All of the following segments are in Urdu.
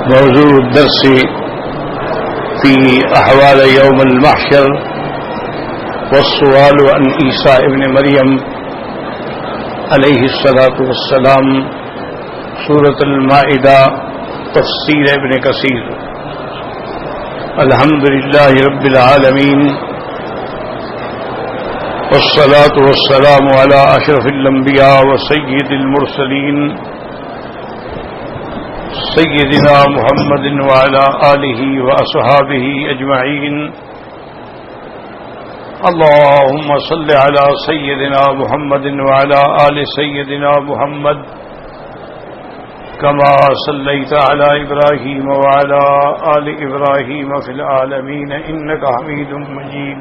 موضوع الدرس في أحوال يوم المحشر والسؤال عن عيسى ابن مريم عليه الصلاة والسلام سورة المائدة تفسير ابن كثير. الحمد لله رب العالمين والصلاة والسلام على أشرف الأنبياء وسيد المرسلين سيدنا محمد وعلى آله وأصحابه أجمعين. اللهم صل على سيدنا محمد وعلى آل سيدنا محمد كما صليت على إبراهيم وعلى آل إبراهيم في العالمين إنك حميد مجيد.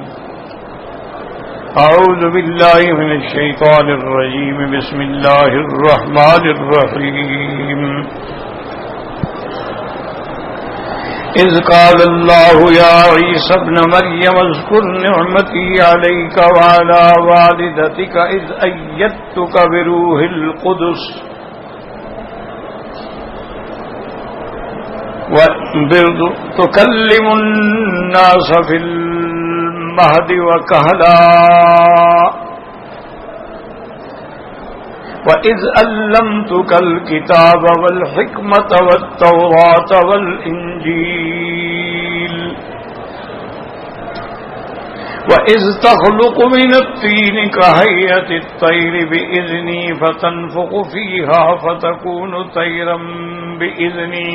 أعوذ بالله من الشيطان الرجيم. بسم الله الرحمن الرحيم. إذ قال الله يا عيسى ابن مريم اذكر نعمتي عليك وعلى والدتك إذ أيدتك بروح القدس تكلم الناس في المهد وكهلا وَإِذْ أَلَّمْتُكَ الْكِتَابَ وَالْحِكْمَةَ وَالتَّوْرَاةَ وَالْإِنْجِيلَ وَإِذْ تَخْلُقُ مِنَ الطِّينِ كَهَيْئَةِ الطَّيْرِ بِإِذْنِي فَتَنفُخُ فِيهَا فَتَكُونُ طَيْرًا بِإِذْنِي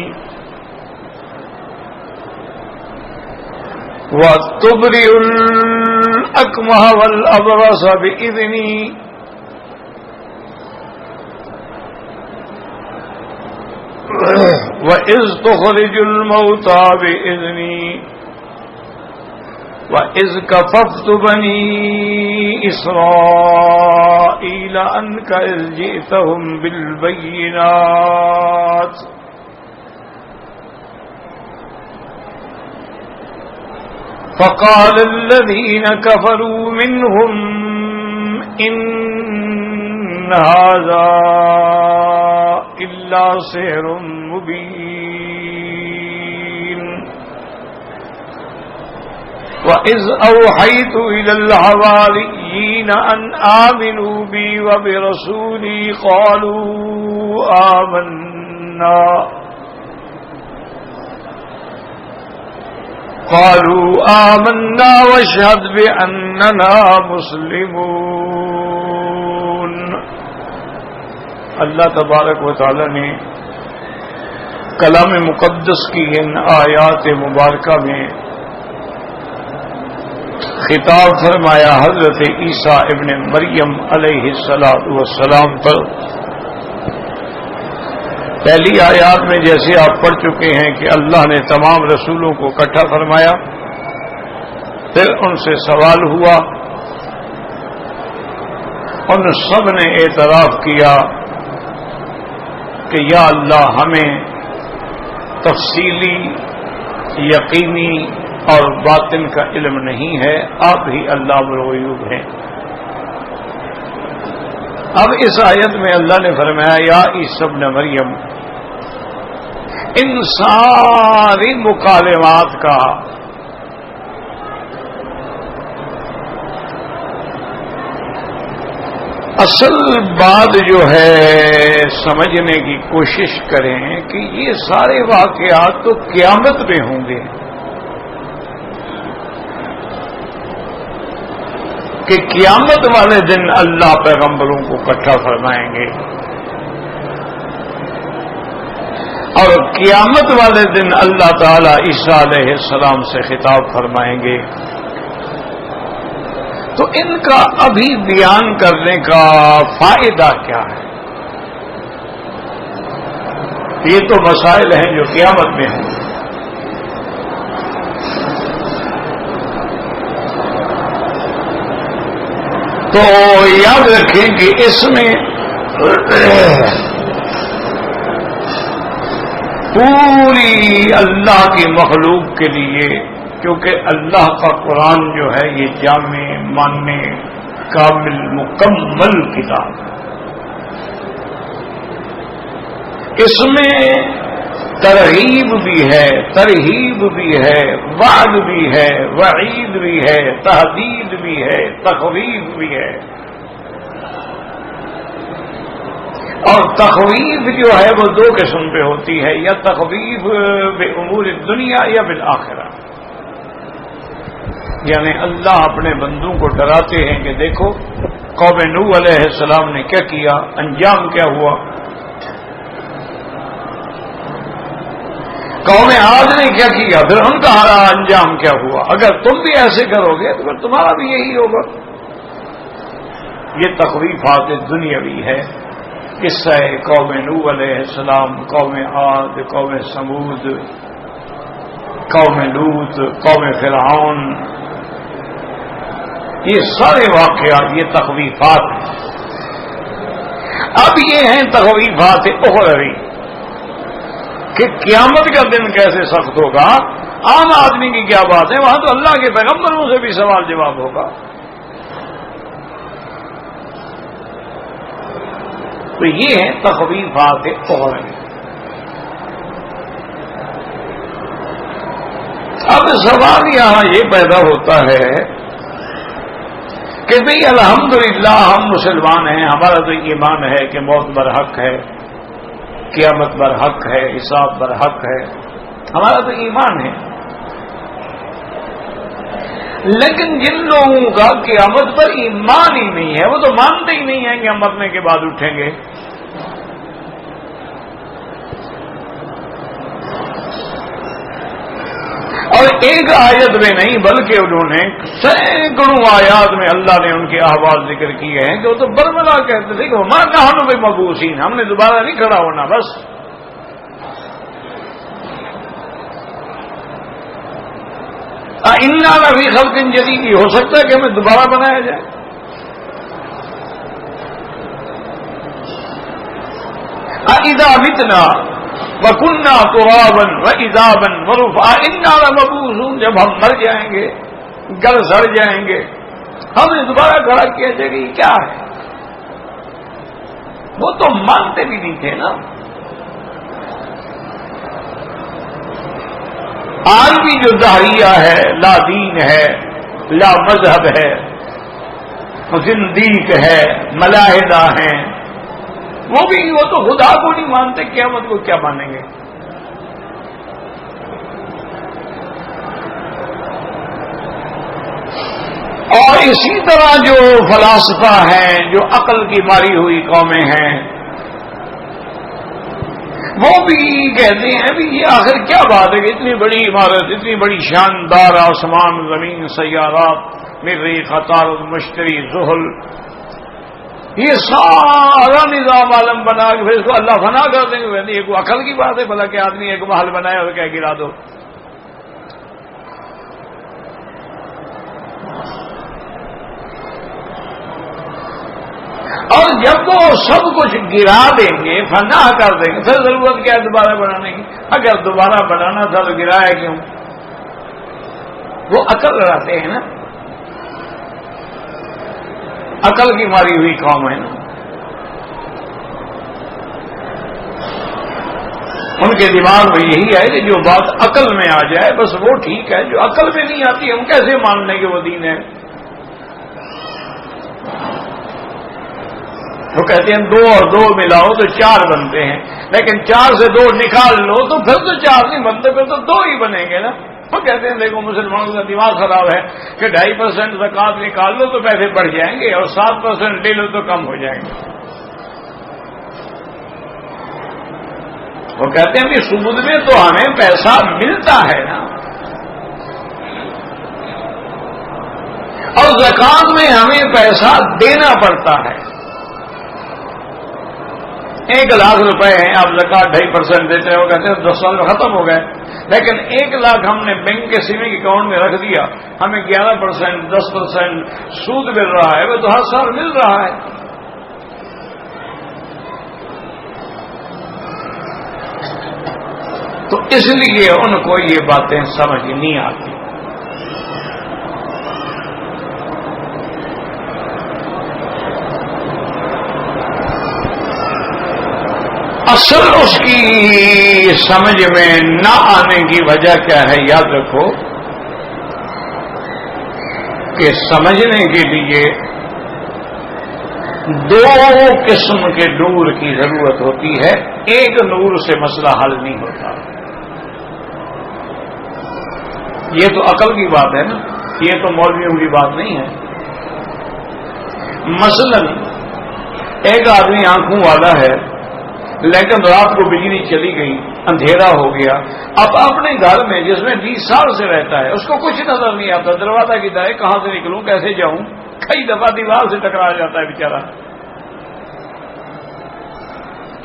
وَتُبْرِئُ الْأَكْمَهَ وَالْأَبْرَصَ بِإِذْنِي وَإِذْ تُخْرِجُ الْمَوْتَى بِإِذْنِي وَإِذْ كَفَفْتُ بَنِي إِسْرَائِيلَ عَنْكَ إِذْ جِئْتَهُمْ بِالْبَيِّنَاتِ فَقَالَ الَّذِينَ كَفَرُوا مِنْهُمْ إِنَّ هَذَا إِلَّا سِحْرٌ مُبِينٌ وَإِذْ أَوْحَيْتُ إِلَى الْحَوَارِيِّينَ أَنْ آمِنُوا بِي وَبِرَسُولِي قالوا آمنا واشهد بأننا مسلمون. اللہ تبارک و تعالی نے کلام مقدس کی ان آیات مبارکہ میں خطاب فرمایا حضرت عیسیٰ ابن مریم علیہ السلام پر. پہلی آیات میں جیسے آپ پڑھ چکے ہیں کہ اللہ نے تمام رسولوں کو اکٹھا فرمایا، پھر ان سے سوال ہوا، ان سب نے اعتراف کیا کہ یا اللہ ہمیں تفصیلی یقینی اور باطن کا علم نہیں ہے، آپ ہی علام الغیوب ہیں. اب اس آیت میں اللہ نے فرمایا یا عیسی ابن مریم، ان ساری مکالمات کا اصل بات جو ہے سمجھنے کی کوشش کریں کہ یہ سارے واقعات تو قیامت میں ہوں گے، کہ قیامت والے دن اللہ پیغمبروں کو اکٹھا فرمائیں گے اور قیامت والے دن اللہ تعالی عیسیٰ علیہ السلام سے خطاب فرمائیں گے. تو ان کا ابھی بیان کرنے کا فائدہ کیا ہے؟ یہ تو مسائل ہیں جو قیامت میں ہیں. تو یاد رکھیں کہ اس میں پوری اللہ کی مخلوق کے لیے، کیونکہ اللہ کا قرآن جو ہے یہ جامع ماننے کامل مکمل کتاب ہے. اس میں ترغیب بھی ہے، ترہیب بھی ہے، وعد بھی ہے، وعید بھی ہے، تحدید بھی ہے، تخویف بھی ہے۔ اور تخویف جو ہے وہ دو قسم پہ ہوتی ہے، یا تخویف بامور الدنیا یا بالآخرہ، یعنی اللہ اپنے بندوں کو ڈراتے ہیں کہ دیکھو قوم نوح علیہ السلام نے کیا کیا، انجام کیا ہوا، قوم عاد نے کیا کیا، پھر ان کا انجام کیا ہوا، اگر تم بھی ایسے کرو گے تو پھر تمہارا بھی یہی ہوگا۔ یہ تخویفات دنیاوی ہے۔ قصہ قوم نوح علیہ السلام، قوم عاد، قوم ثمود، قوم لوط، قوم فرعون، یہ سارے واقعات یہ تخویفات ہیں۔ اب یہ ہیں تخویفات اخروی کہ قیامت کا دن کیسے سخت ہوگا، عام آدمی کی کیا بات ہے، وہاں تو اللہ کے پیغمبروں سے بھی سوال جواب ہوگا۔ تو یہ ہے تخویفات اخروی۔ اب سوال یہاں یہ پیدا ہوتا ہے کہ بھئی الحمدللہ ہم مسلمان ہیں، ہمارا تو ایمان ہے کہ موت برحق ہے، قیامت برحق ہے، حساب برحق ہے، ہمارا تو ایمان ہے۔ لیکن جن لوگوں کا قیامت پر ایمان ہی نہیں ہے، وہ تو مانتے ہی نہیں ہیں کہ ہم مرنے کے بعد اٹھیں گے۔ اور ایک آیت میں نہیں بلکہ انہوں نے سینکڑوں آیات میں اللہ نے ان کے احوال ذکر کیے ہیں کہ وہ تو برملا کہتے تھے کہ ہمارا کہانوں پہ مبعوثین، ہم نے دوبارہ نہیں کھڑا ہونا، بس انا لفی خلق جدید، ہو سکتا ہے کہ ہمیں دوبارہ بنایا جائے۔ اذا متنا وکننا ترابا واذابا ورفعا انا لمبعوثون، جب ہم مر جائیں گے، گل سڑ جائیں گے، ہم نے دوبارہ کھڑا کیا جائے گا، یہ کیا ہے؟ وہ تو مانتے بھی نہیں تھے نا۔ آج بھی جو دہریہ ہے، لا دین ہے، لا مذہب ہے، زندیق ہے، ملاحدہ ہیں، وہ تو خدا کو نہیں مانتے، قیامت کو کیا مانیں گے؟ اور اسی طرح جو فلاسفہ ہیں، جو عقل کی ماری ہوئی قومیں ہیں، وہ بھی کہتے ہیں بھی یہ آخر کیا بات ہے کہ اتنی بڑی عمارت، اتنی بڑی شاندار آسمان، زمین، سیارات، مریخ، عطارد، مشتری، زحل، یہ سارا نظام عالم بنا کے پھر اس کو اللہ فنا کر دیں گے؟ یہ کوئی عقل کی بات ہے بھلا کہ آدمی ایک محل بنایا اور کیا گرا دو؟ اور جب وہ سب کچھ گرا دیں گے، فنا کر دیں گے، پھر ضرورت کیا ہے دوبارہ بنانے کی؟ اگر دوبارہ بنانا تھا تو گرایا کیوں؟ وہ عقل لڑاتے ہیں نا، عقل کی ماری ہوئی قوم ہے نا، ان کے دماغ میں یہی ہے کہ جو بات عقل میں آ جائے بس وہ ٹھیک ہے، جو عقل میں نہیں آتی ہم کیسے مان لیں کہ وہ دین ہے؟ وہ کہتے ہیں 2 اور 2 ملاؤ تو 4 بنتے ہیں، لیکن 4 سے 2 نکال لو تو پھر تو 4 نہیں بنتے، پھر تو 2 ہی بنیں گے نا۔ وہ کہتے ہیں دیکھو مسلمانوں کا دماغ خراب ہے کہ 2.5% زکوٰۃ نکال لو تو پیسے بڑھ جائیں گے اور 7% لے لو تو کم ہو جائیں گے۔ وہ کہتے ہیں کہ سود میں تو ہمیں پیسہ ملتا ہے نا، اور زکوٰۃ میں ہمیں پیسہ دینا پڑتا ہے۔ 1 لاکھ روپے ہیں، آپ زکوٰۃ 2.5% دیتے ہیں، وہ کہتے ہیں 10 سال میں ختم ہو گئے، لیکن 1 لاکھ ہم نے بینک کے سیونگ اکاؤنٹ میں رکھ دیا، ہمیں 11%، 10% سود مل رہا ہے، وہ تو ہر سال مل رہا ہے۔ تو اس لیے ان کو یہ باتیں سمجھ نہیں آتی۔ اصل اس کی کی سمجھ میں نہ آنے کی وجہ کیا ہے؟ یاد رکھو کہ سمجھنے کے لیے دو قسم کے نور کی ضرورت ہوتی ہے، ایک نور سے مسئلہ حل نہیں ہوتا۔ یہ تو عقل کی بات ہے نا، یہ تو مولویوں کی بات نہیں ہے۔ مثلا ایک آدمی آنکھوں والا ہے لیکن رات کو بجلی چلی گئی، اندھیرا ہو گیا، اب اپنے گھر میں جس میں 20 سال سے رہتا ہے اس کو کچھ نظر نہیں آتا، دروازہ کدھر ہے، کہاں سے نکلوں، کیسے جاؤں، کئی دفعہ دیوار سے ٹکرا جاتا ہے بیچارہ۔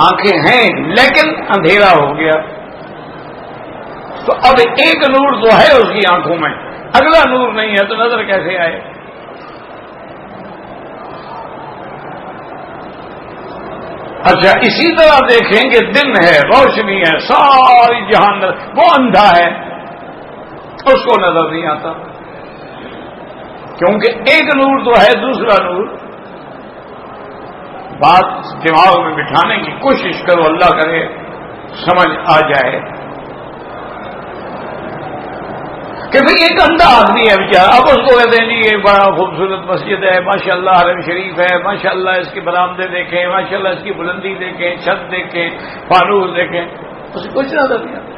آنکھیں ہیں لیکن اندھیرا ہو گیا، تو اب ایک نور تو ہے اس کی آنکھوں میں، اگلا نور نہیں ہے تو نظر کیسے آئے؟ اچھا اسی طرح دیکھیں کہ دن ہے، روشنی ہے، ساری جہان، وہ اندھا ہے، اس کو نظر نہیں آتا، کیونکہ ایک نور تو ہے، دوسرا نور۔ بات دماغ میں بٹھانے کی کوشش کرو، اللہ کرے سمجھ آ جائے کہ بھئی ایک اندھا آدمی ہے بیچارہ، اب اس کو کہتے ہیں جی یہ بڑا خوبصورت مسجد ہے، ماشاءاللہ حرم شریف ہے، ماشاءاللہ اس کے برآمدے دیکھیں، ماشاءاللہ اس کی بلندی دیکھیں، چھت دیکھیں، فانوس دیکھیں، اس کو کچھ نظر نہیں آتا،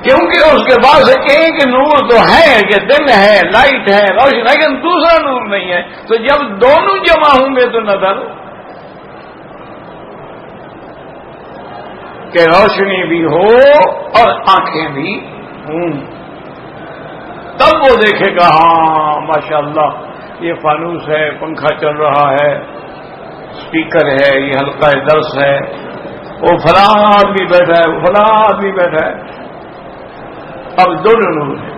کیونکہ اس کے پاس ایک نور تو ہے کہ دن ہے، لائٹ ہے، روشنی، لیکن دوسرا نور نہیں ہے، تو جب دونوں جمع ہوں گے تو نظر کہ روشنی بھی ہو اور آنکھیں بھی ہوں، تب وہ دیکھے گا ہاں ماشاءاللہ یہ فانوس ہے، پنکھا چل رہا ہے، اسپیکر ہے، یہ حلقہ درس ہے، وہ فلاں آدمی بیٹھا ہے، وہ فلاں آدمی بیٹھا ہے۔ اب دونوں نور ہیں،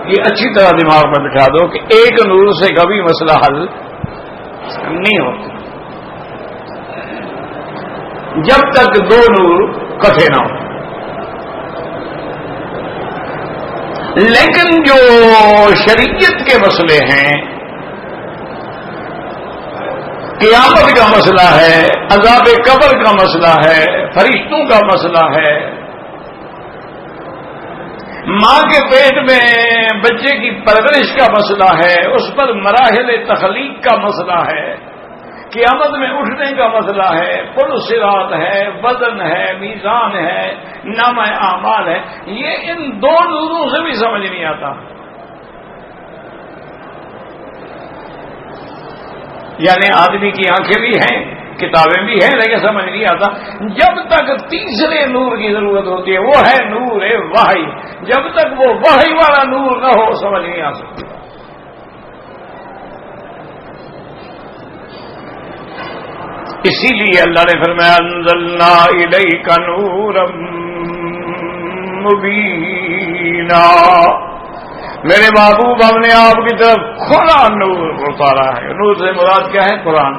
یہ اچھی طرح دماغ میں بٹھا دو کہ ایک نور سے کبھی مسئلہ حل نہیں ہوتا جب تک دو نور کٹھے نہ ہو۔ لیکن جو شریعت کے مسئلے ہیں، قیامت کا مسئلہ ہے، عذاب قبر کا مسئلہ ہے، فرشتوں کا مسئلہ ہے، ماں کے پیٹ میں بچے کی پرورش کا مسئلہ ہے، اس پر مراحل تخلیق کا مسئلہ ہے، قیامت میں اٹھنے کا مسئلہ ہے، پل صراط ہے، وزن ہے، میزان ہے، نامہ اعمال ہے، یہ ان دو نوروں سے بھی سمجھ نہیں آتا۔ یعنی آدمی کی آنکھیں بھی ہیں، کتابیں بھی ہیں، لیکن سمجھ نہیں آتا جب تک تیسرے نور کی ضرورت ہوتی ہے، وہ ہے نور وحی، جب تک وہ وحی والا نور نہ ہو سمجھ نہیں آ سکتی۔ اسی لیے اللہ نے فرمایا انزلنا الیک نورا مبینا، میرے محبوب ہم نے آپ کی طرف کھلا نور اتارا ہے۔ نور سے مراد کیا ہے؟ قرآن،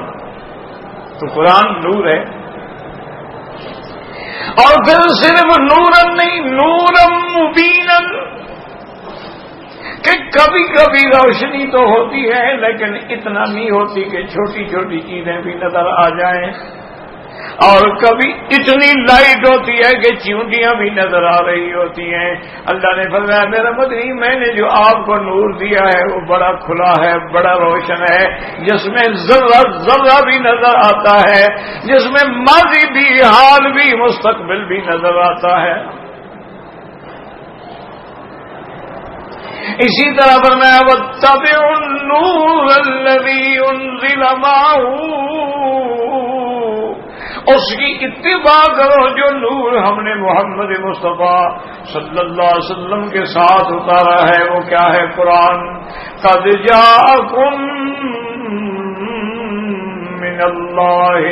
تو قرآن نور ہے، اور پھر صرف نورن نہیں، نورم مبینن، کہ کبھی کبھی روشنی تو ہوتی ہے لیکن اتنا نہیں ہوتی کہ چھوٹی چھوٹی چیزیں بھی نظر آ جائیں، اور کبھی اتنی لائٹ ہوتی ہے کہ چیونٹیاں بھی نظر آ رہی ہوتی ہیں۔ اللہ نے فرمایا میرا مدنی میں نے جو آپ کو نور دیا ہے وہ بڑا کھلا ہے، بڑا روشن ہے، جس میں ذرہ ذرہ بھی نظر آتا ہے، جس میں ماضی بھی، حال بھی، مستقبل بھی نظر آتا ہے۔ اسی طرح فرمایا واتبعوا النور الذی انزل معه، اس کی اتباع کرو جو نور ہم نے محمد مصطفیٰ صلی اللہ علیہ وسلم کے ساتھ اتارا ہے، وہ کیا ہے؟ قرآن۔ قد جاءکم من اللہ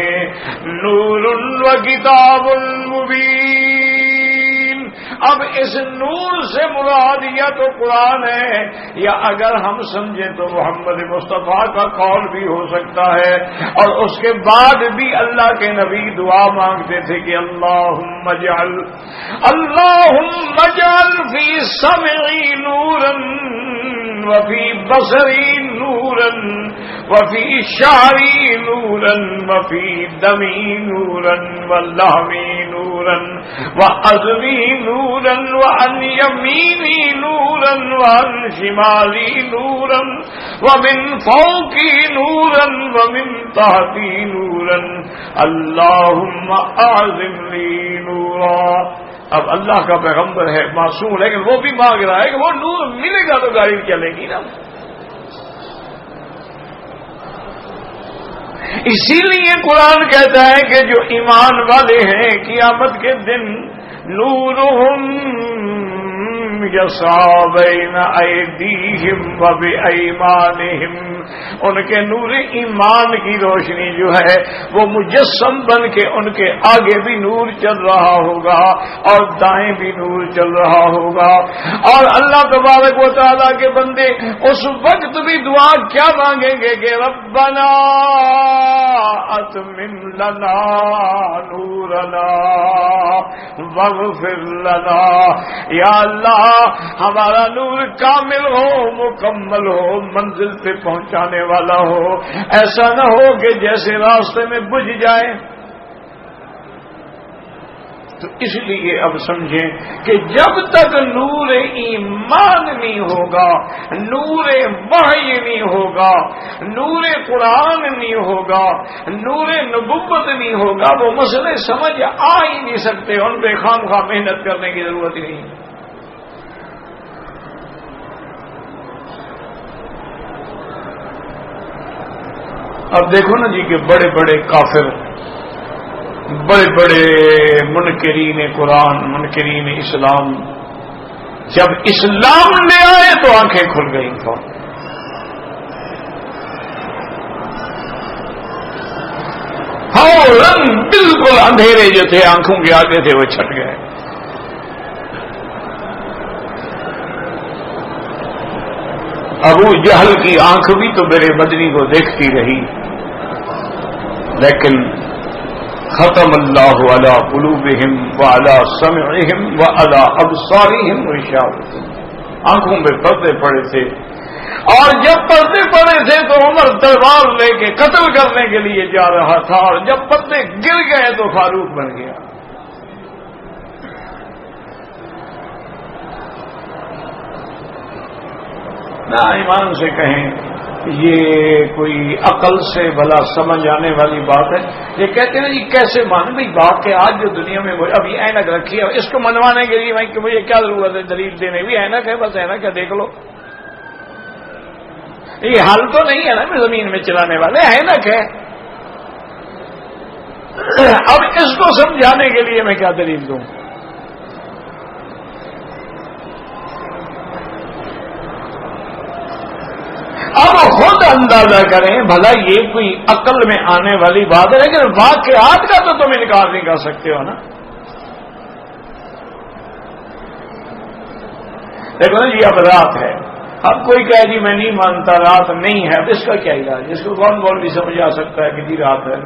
نور وکتاب مبین۔ اب اس نور سے مراد یا تو قرآن ہے، یا اگر ہم سمجھیں تو محمد مصطفیٰ کا قول بھی ہو سکتا ہے۔ اور اس کے بعد بھی اللہ کے نبی دعا مانگتے تھے کہ اللہم اجعل فی سمعی نورا وفی بصری نورا نورا وفي شعري نورا وفي دمي نورا واللحمي نورا وعظمي نورا وعن يميني نورا وعن شمالي نورا ومن فوقي نورا ومن تحتي نورا اللهم اعظم لي نورا. اب اللہ کا پیغمبر ہے، معصوم، لیکن وہ بھی مانگ رہا ہے کہ وہ نور ملے گا تو گاڑی چلے گی نا. اسی لیے قرآن کہتا ہے کہ جو ایمان والے ہیں قیامت کے دن نورہم یسعی بین ایدیہم وبایمانہم، ان کے نور ایمان کی روشنی جو ہے وہ مجسم بن کے ان کے آگے بھی نور چل رہا ہوگا اور دائیں بھی نور چل رہا ہوگا. اور اللہ تبارک و تعالیٰ کے بندے اس وقت بھی دعا کیا مانگیں گے کہ ربنا اتمم لنا نورنا واغفر لنا، یا اللہ ہمارا نور کامل ہو، مکمل ہو، منزل پہ پہنچانے والا ہو، ایسا نہ ہو کہ جیسے راستے میں بجھ جائے. تو اس لیے اب سمجھیں کہ جب تک نور ایمان نہیں ہوگا، نور وحی نہیں ہوگا، نور قرآن نہیں ہوگا، نور نبوت نہیں ہوگا، وہ مسئلے سمجھ آ ہی نہیں سکتے. ان پہ خام خواہ محنت کرنے کی ضرورت ہی نہیں. اب دیکھو نا جی کہ بڑے بڑے کافر، بڑے بڑے منکرین قرآن، منکرین اسلام جب اسلام لے آئے تو آنکھیں کھل گئیں. فوراً بالکل اندھیرے جو تھے آنکھوں کے آگے تھے وہ چھٹ گئے. ابو جہل کی آنکھ بھی تو میرے مدنی کو دیکھتی رہی، لیکن ختم اللہ علی قلوبہم وعلی سمعہم وعلی ابصارہم غشاوۃ. آنکھوں میں پردے پڑے تھے، اور جب پردے پڑے تھے تو عمر تلوار لے کے قتل کرنے کے لیے جا رہا تھا، اور جب پردے گر گئے تو فاروق بن گیا. نہ ایمان سے کہیں یہ کوئی عقل سے بھلا سمجھ آنے والی بات ہے. یہ کہتے ہیں جی کیسے مان بھائی بات کہ آج جو دنیا میں ابھی اینک رکھی ہے اس کو منوانے کے لیے بھائی کہ مجھے کیا ضرورت ہے دلیل دینے بھی، اینک ہے بس اینک ہے دیکھ لو. یہ حل تو نہیں ہے نا زمین میں چلانے والے، اینک ہے. اب اس کو سمجھانے کے لیے میں کیا دلیل دوں؟ اب خود اندازہ کریں بھلا یہ کوئی عقل میں آنے والی بات ہے، لیکن واقعات کا تو تم انکار نہیں کر سکتے ہو نا. دیکھو نا جی اب رات ہے، اب کوئی کہے جی میں نہیں مانتا رات نہیں ہے، اب اس کا کیا علاج؟ اس کو کون بھی سمجھ آ سکتا ہے کہ جی رات ہے.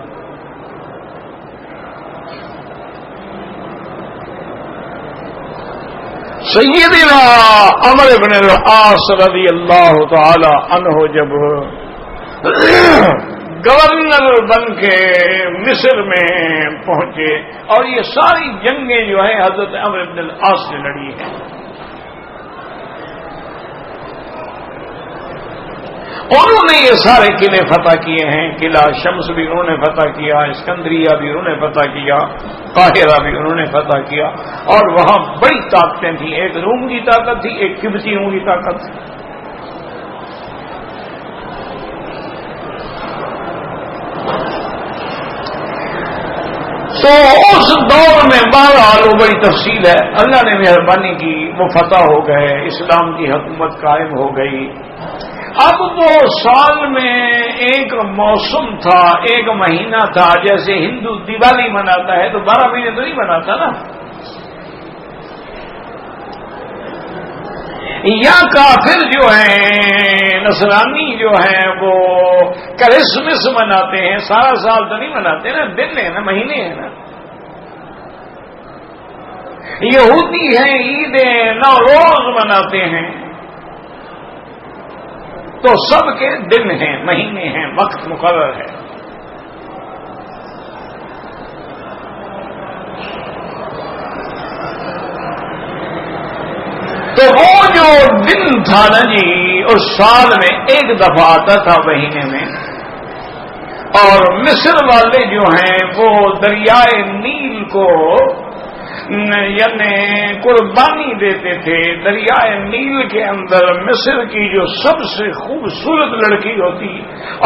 سیدنا عمرو بن العاص رضی اللہ تعالی عنہ جب گورنر بن کے مصر میں پہنچے، اور یہ ساری جنگیں جو ہیں حضرت عمرو بن العاص نے لڑی ہیں. انہوں نے یہ سارے قلعے فتح کیے ہیں. قلعہ شمس بھی انہوں نے فتح کیا، اسکندریہ بھی انہوں نے فتح کیا، قاہرہ بھی انہوں نے فتح کیا، اور وہاں بڑی طاقتیں تھیں. ایک روم کی طاقت تھی، ایک قبطیوں کی طاقت تھی. تو اس دور میں بہرحال وہ بڑی تفصیل ہے، اللہ نے مہربانی کی، وہ فتح ہو گئے، اسلام کی حکومت قائم ہو گئی. اب وہ سال میں ایک موسم تھا، ایک مہینہ تھا. جیسے ہندو دیوالی مناتا ہے تو 12 مہینے تو نہیں مناتا نا، یا کافر جو ہیں نصرانی جو ہیں وہ کرسمس مناتے ہیں، سارا سال تو نہیں مناتے نا، دن ہے نا، مہینے ہیں نا. یہودی ہیں عید نوروز مناتے ہیں. تو سب کے دن ہیں، مہینے ہیں، وقت مقرر ہے۔ تو وہ جو دن تھا نا جی، اس سال میں ایک دفعہ آتا تھا مہینے میں، اور مصر والے جو ہیں وہ دریائے نیل کو یعنی قربانی دیتے تھے۔ دریائے نیل کے اندر مصر کی جو سب سے خوبصورت لڑکی ہوتی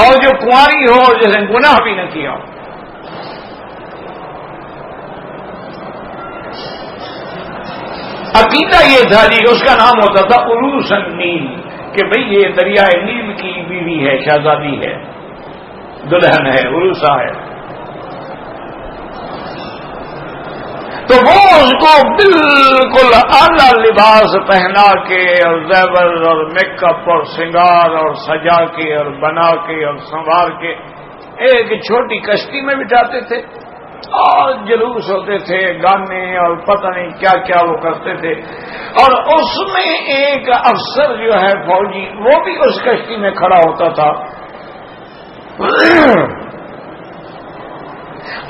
اور جو کنواری ہو اور جیسے گناہ بھی نہ کیا ہو، عقیدہ یہ تھا جی، اس کا نام ہوتا تھا عروس النیل، کہ بھئی یہ دریائے نیل کی بیوی ہے، شہزادی ہے، دلہن ہے، عروسہ ہے۔ تو وہ اس کو بالکل اعلیٰ لباس پہنا کے اور زیور اور میک اپ اور سنگار اور سجا کے اور بنا کے اور سنوار کے ایک چھوٹی کشتی میں بٹھاتے تھے، اور جلوس ہوتے تھے، گانے اور پتہ نہیں کیا کیا وہ کرتے تھے، اور اس میں ایک افسر جو ہے فوجی، وہ بھی اس کشتی میں کھڑا ہوتا تھا،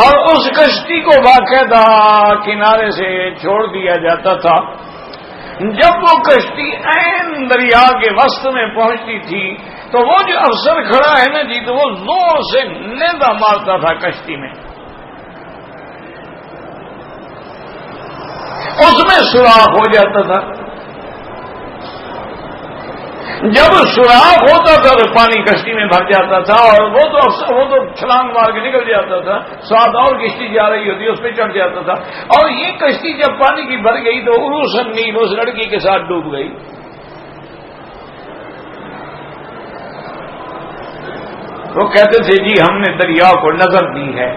اور اس کشتی کو باقاعدہ کنارے سے چھوڑ دیا جاتا تھا۔ جب وہ کشتی عین دریا کے وسط میں پہنچتی تھی تو وہ جو افسر کھڑا ہے نا جی، تو وہ زور سے نیزہ مارتا تھا کشتی میں، اس میں سوراخ ہو جاتا تھا۔ جب سوراخ ہوتا تھا تو پانی کشتی میں بھر جاتا تھا، اور وہ تو چھلانگ مار کے نکل جاتا تھا، ساتھ اور کشتی جا رہی ہوتی اس پہ چڑھ جاتا تھا، اور یہ کشتی جب پانی کی بھر گئی تو عروس النیل اس لڑکی کے ساتھ ڈوب گئی۔ وہ کہتے تھے جی ہم نے دریا کو نظر دی ہے۔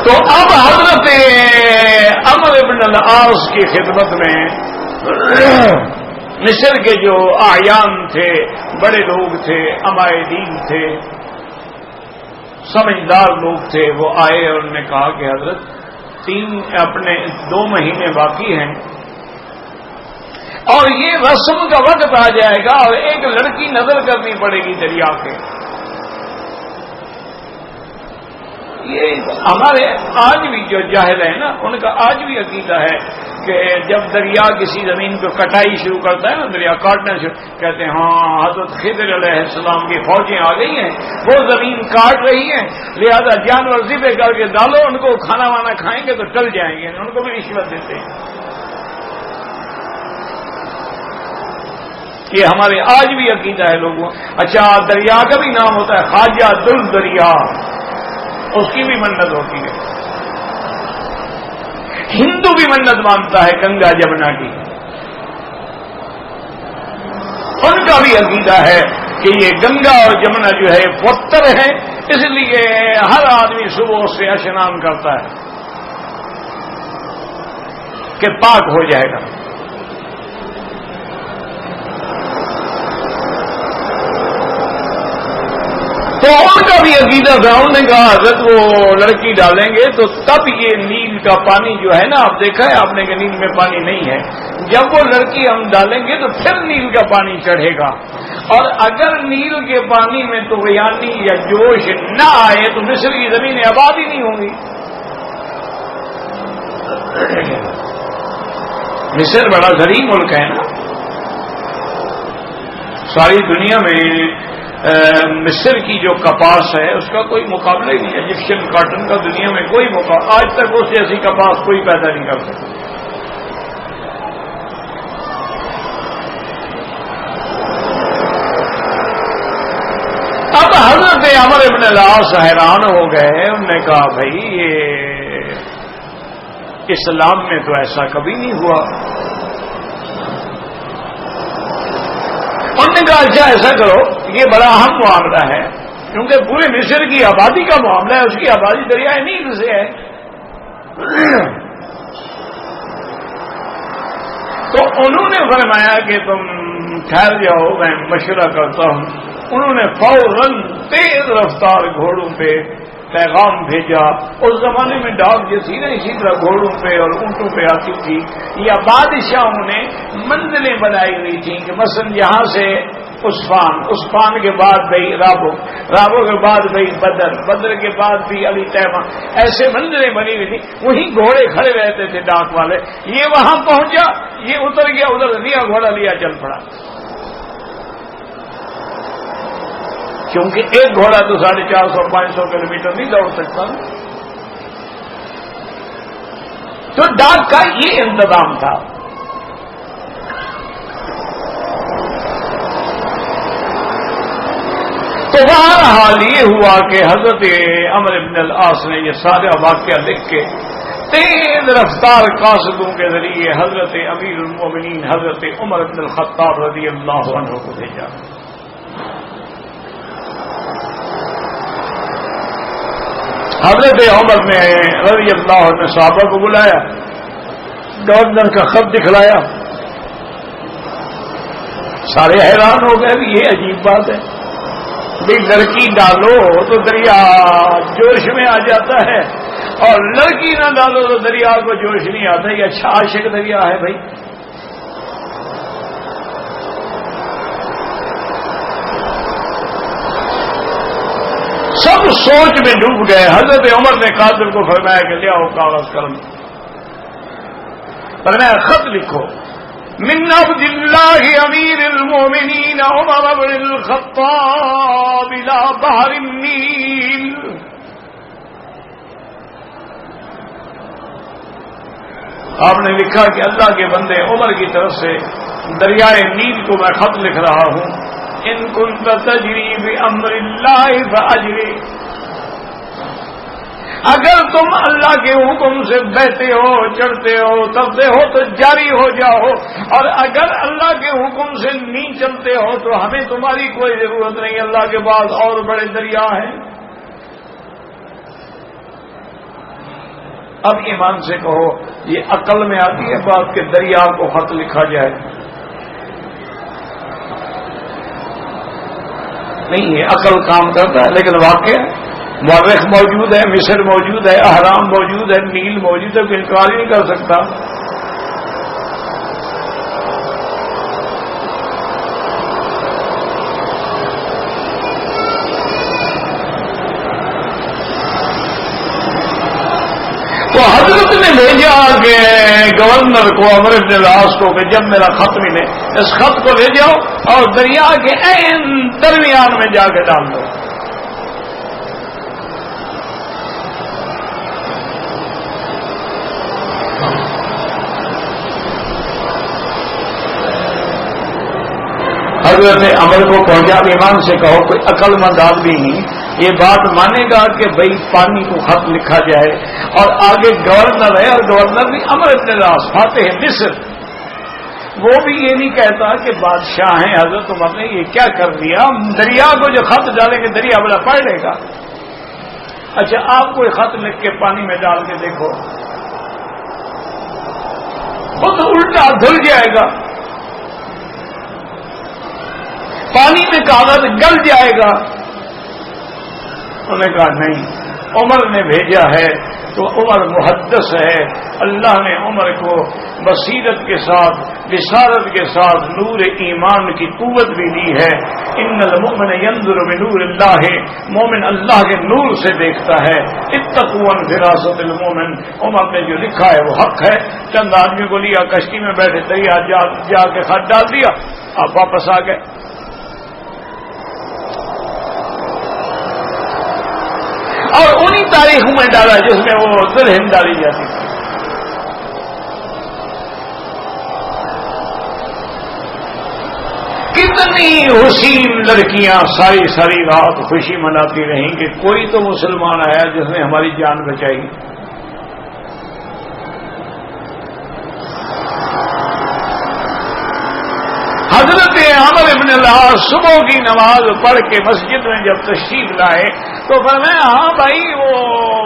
تو اب حضرت عمرو بن العاص کی خدمت میں مصر کے جو اعیان تھے، بڑے لوگ تھے، عمائدین تھے، سمجھدار لوگ تھے، وہ آئے اور انہوں نے کہا کہ حضرت اپنے 2 مہینے باقی ہیں اور یہ رسم کا وقت آ جائے گا اور ایک لڑکی نظر کرنی پڑے گی دریا کے۔ یہ ہمارے آج بھی جو جاہل ہیں نا، ان کا آج بھی عقیدہ ہے کہ جب دریا کسی زمین کو کٹائی شروع کرتا ہے نا، دریا کاٹنا شروع کہتے ہیں ہاں حضرت خضر علیہ السلام کی فوجیں آ گئی ہیں، وہ زمین کاٹ رہی ہیں، لہذا جانور ذبح کر کے ڈالو، ان کو کھانا وانا کھائیں گے تو ٹل جائیں گے، ان کو بھی رشوت دیتے ہیں۔ یہ ہمارے آج بھی عقیدہ ہے لوگوں۔ اچھا، دریا کا بھی نام ہوتا ہے خواجہ دل دریا، اس کی بھی منت ہوتی ہے۔ ہندو بھی منت مانتا ہے گنگا جمنا کی، ان کا بھی عقیدہ ہے کہ یہ گنگا اور جمنا جو ہے پوتر ہے، اس لیے ہر آدمی صبح سے اشنان کرتا ہے کہ پاک ہو جائے گا۔ تو ان کا بھی عقیدہ تھا، انہوں نے کہا حضرت وہ لڑکی ڈالیں گے تو تب یہ نیل کا پانی جو ہے نا، آپ دیکھا ہے آپ نے کہ نیل میں پانی نہیں ہے، جب وہ لڑکی ہم ڈالیں گے تو پھر نیل کا پانی چڑھے گا، اور اگر نیل کے پانی میں تو طغیانی یا جوش نہ آئے تو مصر کی زمینیں آباد ہی نہیں ہوں گی۔ مصر بڑا زرعی ملک ہے نا، ساری دنیا میں مصر کی جو کپاس ہے اس کا کوئی مقابلہ ہی نہیں ہے، ایجپشن کاٹن کا دنیا میں کوئی مقابلہ، آج تک اس جیسی کپاس کوئی پیدا نہیں کر سکتا۔ اب حضرت عمرو بن العاص حیران ہو گئے، انہوں نے کہا بھائی یہ اسلام میں تو ایسا کبھی نہیں ہوا۔ انہوں نے کہا اچھا ایسا کرو، یہ بڑا اہم معاملہ ہے کیونکہ پورے مصر کی آبادی کا معاملہ ہے، اس کی آبادی دریائے نیل سے ہے، تو انہوں نے فرمایا کہ تم ٹھہر جاؤ میں مشورہ کرتا ہوں۔ انہوں نے فوراً تیز رفتار گھوڑوں پہ پیغام بھیجا. اس زمانے میں ڈاک جو تھی نا اسی طرح گھوڑوں پہ اور اونٹوں پہ آتی تھی, یا بادشاہوں نے منزلیں بنائی ہوئی تھیں کہ مثلا یہاں سے عثمان کے بعد بھائی رابو کے بعد بھائی بدر کے بعد بھی علی تیمہ, ایسے منزلیں بنی ہوئی تھی. وہیں گھوڑے کھڑے رہتے تھے ڈاک والے. یہ وہاں پہنچا, یہ اتر گیا, ادھر لیا گھوڑا لیا چل پڑا, کیونکہ ایک گھوڑا تو 450-500 کلومیٹر نہیں دوڑ سکتا. تو ڈاک کا یہ انتظام تھا. تو وہاں حال یہ ہوا کہ حضرت عمرو بن العاص نے یہ سارا واقعہ لکھ کے تیز رفتار قاصدوں کے ذریعے حضرت امیر المومنین حضرت عمر بن الخطاب رضی اللہ عنہ کو بھیجا. حضرت عمر نے رضی اللہ عنہ صحابہ کو بلایا, گورنر کا خط دکھلایا. سارے حیران ہو گئے, یہ عجیب بات ہے بھئی لڑکی ڈالو تو دریا جوش میں آ جاتا ہے, اور لڑکی نہ ڈالو تو دریا کو جوش نہیں آتا. یہ اچھا عاشق دریا ہے بھائی. سب سوچ میں ڈوب گئے. حضرت عمر نے قاضی کو فرمایا کہ لے آؤ کاغذ قلم, فرمایا خط لکھو, من عبد اللہ امیر المومنین عمر بن الخطاب الى بحر النیل. آپ نے لکھا کہ اللہ کے بندے عمر کی طرف سے دریائے نیل کو میں خط لکھ رہا ہوں. ان کنت تجری بامر اللہ فاجری, اگر تم اللہ کے حکم سے بہتے ہو, چڑھتے ہو, تبتے ہو تو جاری ہو جاؤ, اور اگر اللہ کے حکم سے نہیں چلتے ہو تو ہمیں تمہاری کوئی ضرورت نہیں, اللہ کے پاس اور بڑے دریا ہیں. اب ایمان سے کہو, یہ عقل میں آتی ہے بات کہ دریا کو خط لکھا جائے؟ نہیں, یہ عقل کام کرتا ہے. لیکن واقع مورخ موجود ہے, مصر موجود ہے, اہرام موجود ہے, نیل موجود ہے, کوئی انکار ہی نہیں کر سکتا. تو حضرت نے بھیجا کہ گورنر کو عمرو بن العاص کو کہ جب میرا خط ملے اس خط کو لے جاؤ اور دریا کے عین درمیان میں جا کے ڈال دو. حضرت عمر کو پہنچا. ایمان سے کہو کوئی عقل مند آدمی ہی یہ بات مانے گا کہ بھئی پانی کو خط لکھا جائے, اور آگے گورنر ہے, اور گورنر بھی عمرو بن العاص فاتح مصر, وہ بھی یہ نہیں کہتا کہ بادشاہ ہیں حضرت عمر نے یہ کیا کر دیا, دریا کو جو خط ڈالیں گے دریا بڑا پڑ لے گا. اچھا آپ کوئی خط لکھ کے پانی میں ڈال کے دیکھو, وہ تو الٹا دھل جائے گا, پانی میں کاغذ گل جائے گا. انہوں نے کہا نہیں, عمر نے بھیجا ہے تو عمر محدث ہے, اللہ نے عمر کو بصیرت کے ساتھ, بصارت کے ساتھ نور ایمان کی قوت بھی دی ہے. ان المؤمن ينظر بنور اللہ, مومن اللہ کے نور سے دیکھتا ہے. اتقوا فراست المؤمن, عمر نے جو لکھا ہے وہ حق ہے. چند آدمی کو لیا, کشتی میں بیٹھے, دریا جا کے خط ڈال دیا, آپ واپس آ گئے. اور انہی تاریخوں میں ڈالا جس میں وہ ذوالہند ڈالی جاتی تھی. کتنی حسین لڑکیاں ساری ساری رات خوشی مناتی رہیں کہ کوئی تو مسلمان آیا جس نے ہماری جان بچائی. حضرت عمر بن العاص صبح کی نماز پڑھ کے مسجد میں جب تشریف لائے تو فرمایا ہاں بھائی وہ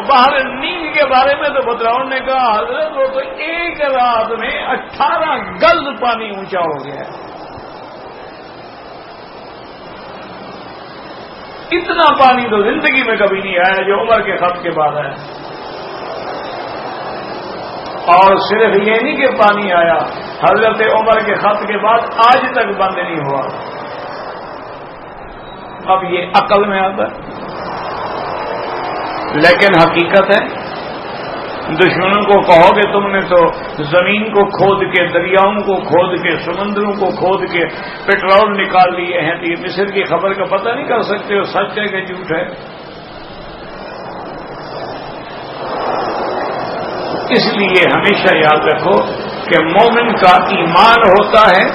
باہر نیل کے بارے میں تو بتلاؤ. نے کہا حضرت وہ تو ایک رات میں 18 گز پانی اونچا ہو گیا ہے. اتنا پانی تو زندگی میں کبھی نہیں آیا جو عمر کے خط کے بعد آیا. اور صرف یہ نہیں کہ پانی آیا، حضرت عمر کے خط کے بعد آج تک بند نہیں ہوا. اب یہ عقل میں آتا ہے، لیکن حقیقت ہے. دشمنوں کو کہو کہ تم نے تو زمین کو کھود کے، دریاؤں کو کھود کے، سمندروں کو کھود کے پیٹرول نکال لیے ہیں، تو یہ مصر کی خبر کا پتہ نہیں کر سکتے ہو سچ ہے کہ جھوٹ ہے. اس لیے ہمیشہ یاد رکھو کہ مومن کا ایمان ہوتا ہے،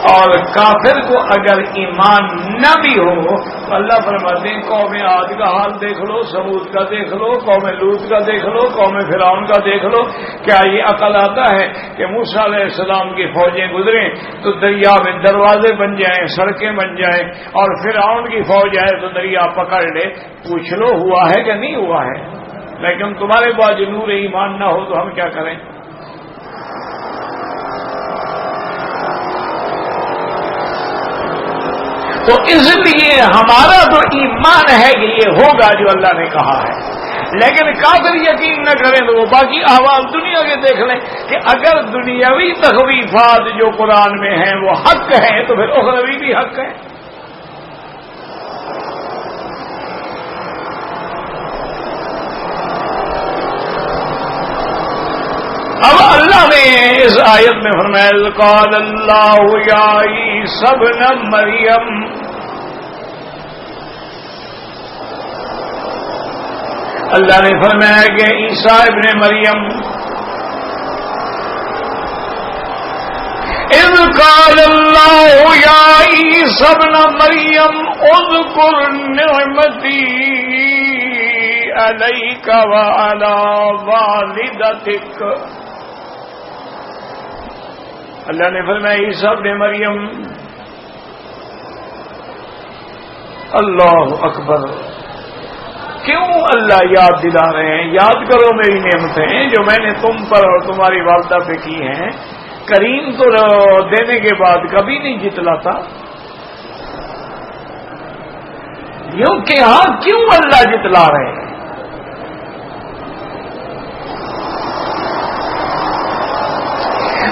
اور کافر کو اگر ایمان نہ بھی ہو تو اللہ فرماتے ہیں قوم عاد کا حال دیکھ لو، سمود کا دیکھ لو، قوم لوط کا دیکھ لو، قوم فرعون کا دیکھ لو. کیا یہ عقل آتا ہے کہ موسیٰ علیہ السلام کی فوجیں گزریں تو دریا میں دروازے بن جائیں، سڑکیں بن جائیں، اور فرعون کی فوج آئے تو دریا پکڑ لے؟ پوچھ لو ہوا ہے کہ نہیں ہوا ہے. لیکن تمہارے پاس نور ایمان نہ ہو تو ہم کیا کریں؟ تو اس لیے ہمارا تو ایمان ہے کہ یہ ہوگا جو اللہ نے کہا ہے. لیکن کافر یقین نہ کریں تو وہ باقی احوال دنیا کے دیکھ لیں کہ اگر دنیاوی تخویفات جو قرآن میں ہیں وہ حق ہیں تو پھر اخروی بھی حق ہے. اب اللہ نے اس آیت میں فرمایا قال اللہ یا عیسی ابن مریم، اللہ نے فرمایا کہ عیسیٰ ابن مریم اذ قال اللہ یا عیسی ابن مریم اذکر نعمتی علیک وعلی والدتک. اللہ نے فرمایا عیسیٰ ابن مریم، اللہ اکبر، کیوں اللہ یاد دلا رہے ہیں؟ یاد کرو میری نعمتیں جو میں نے تم پر اور تمہاری والدہ پہ کی ہیں. کریم تو دینے کے بعد کبھی نہیں جتلاتا. یوں کہ ہاں کیوں اللہ جتلا رہے ہیں؟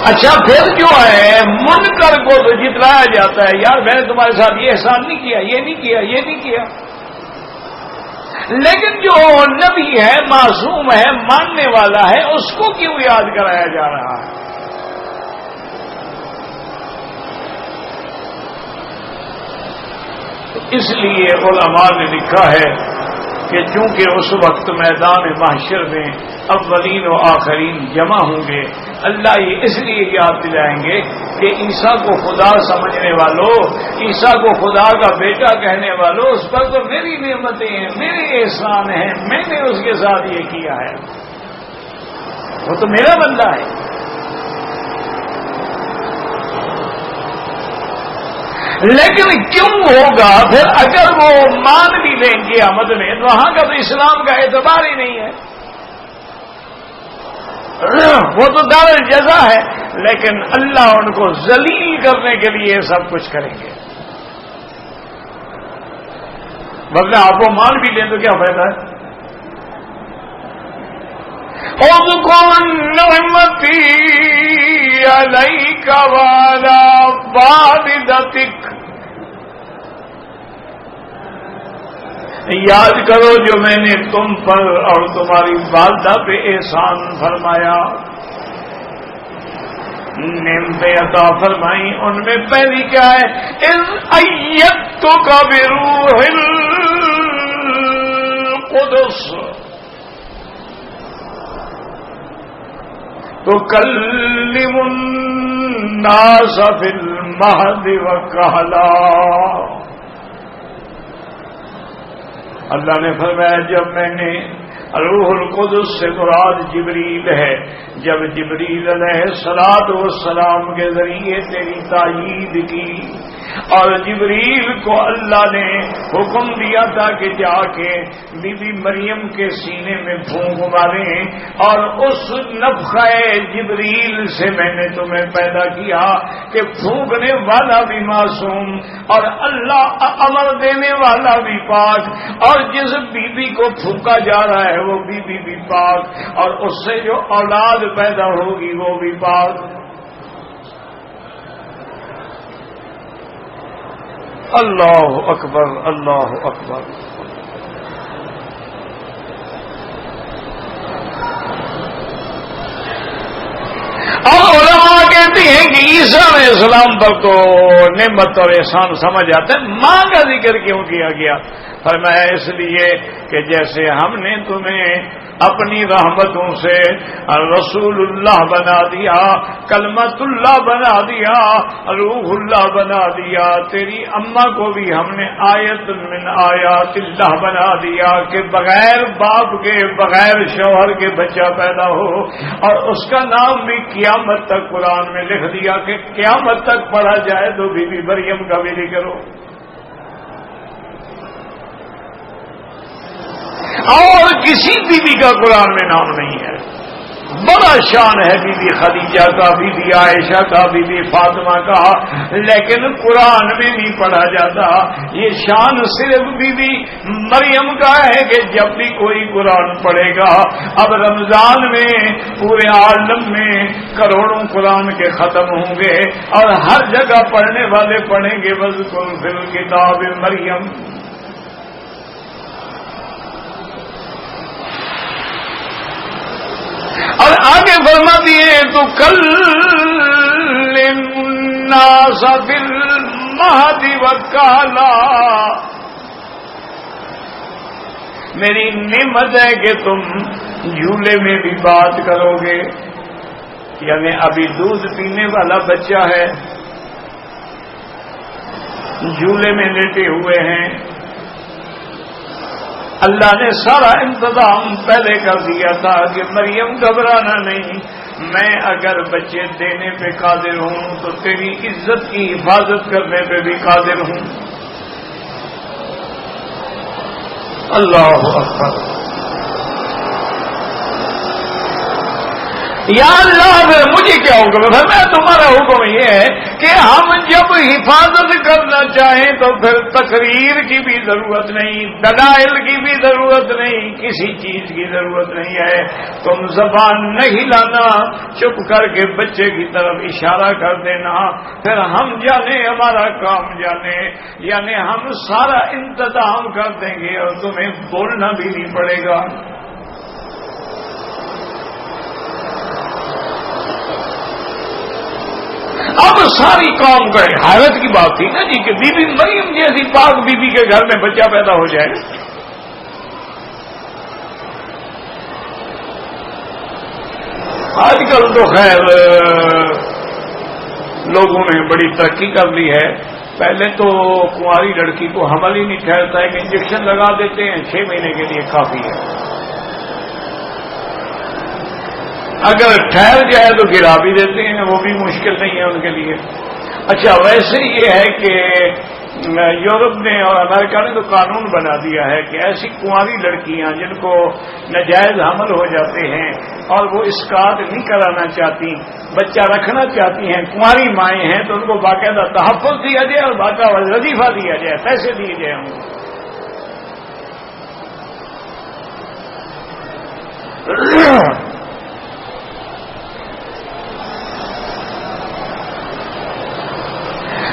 اچھا پھر جو ہے منکر کو تو جتلایا جاتا ہے، یار میں نے تمہارے ساتھ یہ احسان نہیں کیا، یہ نہیں کیا، یہ نہیں کیا. لیکن جو نبی ہے، معصوم ہے، ماننے والا ہے، اس کو کیوں یاد کرایا جا رہا ہے؟ تو اس لیے علماء نے لکھا ہے کہ چونکہ اس وقت میدان محشر میں اولین و آخرین جمع ہوں گے، اللہ یہ اس لیے یاد دلائیں گے کہ عیسیٰ کو خدا سمجھنے والوں، عیسیٰ کو خدا کا بیٹا کہنے والوں، اس پر تو میری نعمتیں ہیں، میرے احسان ہیں، میں نے اس کے ساتھ یہ کیا ہے، وہ تو میرا بندہ ہے. لیکن کیوں ہوگا پھر اگر وہ مان بھی لیں قیامت میں تو وہاں کا تو اسلام کا اعتبار ہی نہیں ہے، وہ تو دار الجزا ہے. لیکن اللہ ان کو ذلیل کرنے کے لیے سب کچھ کریں گے. ورنہ آپ وہ مان بھی لیں تو کیا فائدہ ہے؟ اذکر نعمتی علیک وعلی والدتک، یاد کرو جو میں نے تم پر اور تمہاری والدہ پہ احسان فرمایا، نعمتیں عطا فرمائی. ان میں پہلی کیا ہے؟ اذ ایدتک بروح القدس تکلم الناس فی المہد وکہلا. اللہ نے فرمایا جب میں نے روح القدس سے مراد جبریل ہے، جب جبریل علیہ الصلوۃ والسلام کے ذریعے تیری تائید کی اور جبریل کو اللہ نے حکم دیا تھا کہ جا کے بی بی مریم کے سینے میں پھونک ماریں، اور اس نفخہ جبریل سے میں نے تمہیں پیدا کیا کہ پھونکنے والا بھی معصوم اور اللہ امر دینے والا بھی پاک، اور جس بی بی کو پھونکا جا رہا ہے وہ بی بی بھی پاک، اور اس سے جو اولاد پیدا ہوگی وہ بھی پاک۔ اللہ اکبر، اللہ اکبر۔ اور علماء کہتے ہیں کہ عیسیٰ علیہ السلام پر تو نعمت اور احسان سمجھ آتا ہے، ماں کا ذکر کیوں کیا گیا؟ فرمایا اس لیے کہ جیسے ہم نے تمہیں اپنی رحمتوں سے رسول اللہ بنا دیا، کلمت اللہ بنا دیا، روح اللہ بنا دیا، تیری اماں کو بھی ہم نے آیت من آیات اللہ بنا دیا کہ بغیر باپ کے بغیر شوہر کے بچہ پیدا ہو، اور اس کا نام بھی قیامت تک قرآن میں لکھ دیا کہ قیامت تک پڑھا جائے تو بی بی مریم کا بھی ذکر ہو۔ اور کسی بیوی کا قرآن میں نام نہیں ہے۔ بڑا شان ہے بی بی خدیجہ کا، بی بی عائشہ کا، بی بی فاطمہ کا، لیکن قرآن میں نہیں پڑھا جاتا۔ یہ شان صرف بی بی مریم کا ہے کہ جب بھی کوئی قرآن پڑھے گا، اب رمضان میں پورے عالم میں کروڑوں قرآن کے ختم ہوں گے، اور ہر جگہ پڑھنے والے پڑھیں گے وَاذْكُرْ فِي الْكِتَابِ مریم۔ اور آگے فرما دیے تو کل الناس بالمہد وکہلا، میری نعمت ہے کہ تم جھولے میں بھی بات کرو گے، یعنی ابھی دودھ پینے والا بچہ ہے، جھولے میں لیٹے ہوئے ہیں، اللہ نے سارا انتظام پہلے کر دیا تھا کہ مریم گھبرانا نہیں، میں اگر بچے دینے پہ قادر ہوں تو تیری عزت کی حفاظت کرنے پہ بھی قادر ہوں۔ اللہ اکبر۔ یا اللہ پھر مجھے کیا حکم ہے؟ میں تمہارا حکم یہ ہے کہ ہم جب حفاظت کرنا چاہیں تو پھر تقریر کی بھی ضرورت نہیں، دلائل کی بھی ضرورت نہیں، کسی چیز کی ضرورت نہیں ہے، تم زبان نہیں لانا، چپ کر کے بچے کی طرف اشارہ کر دینا، پھر ہم جانے ہمارا کام جانے، یعنی ہم سارا انتظام کر دیں گے اور تمہیں بولنا بھی نہیں پڑے گا۔ اب ساری قوم کا حیرت کی بات تھی نا جی کہ بی بی مریم جیسی پاک بی بی کے گھر میں بچہ پیدا ہو جائے۔ آج کل تو خیر لوگوں نے بڑی ترقی کر لی ہے، پہلے تو کنواری لڑکی کو حمل ہی نہیں ٹھہرتا، ایک انجیکشن لگا دیتے ہیں 6 مہینے کے لیے کافی ہے، اگر ٹھہر جائے تو گرا بھی دیتے ہیں، وہ بھی مشکل نہیں ہے ان کے لیے۔ اچھا ویسے یہ ہے کہ یورپ نے اور امریکہ نے تو قانون بنا دیا ہے کہ ایسی کنواری لڑکیاں جن کو ناجائز حمل ہو جاتے ہیں اور وہ اسقاط نہیں کرانا چاہتی، بچہ رکھنا چاہتی ہیں، کنواری مائیں ہیں، تو ان کو باقاعدہ تحفظ دیا جائے اور باقاعدہ وظیفہ دیا جائے، پیسے دیے جائیں ان کو۔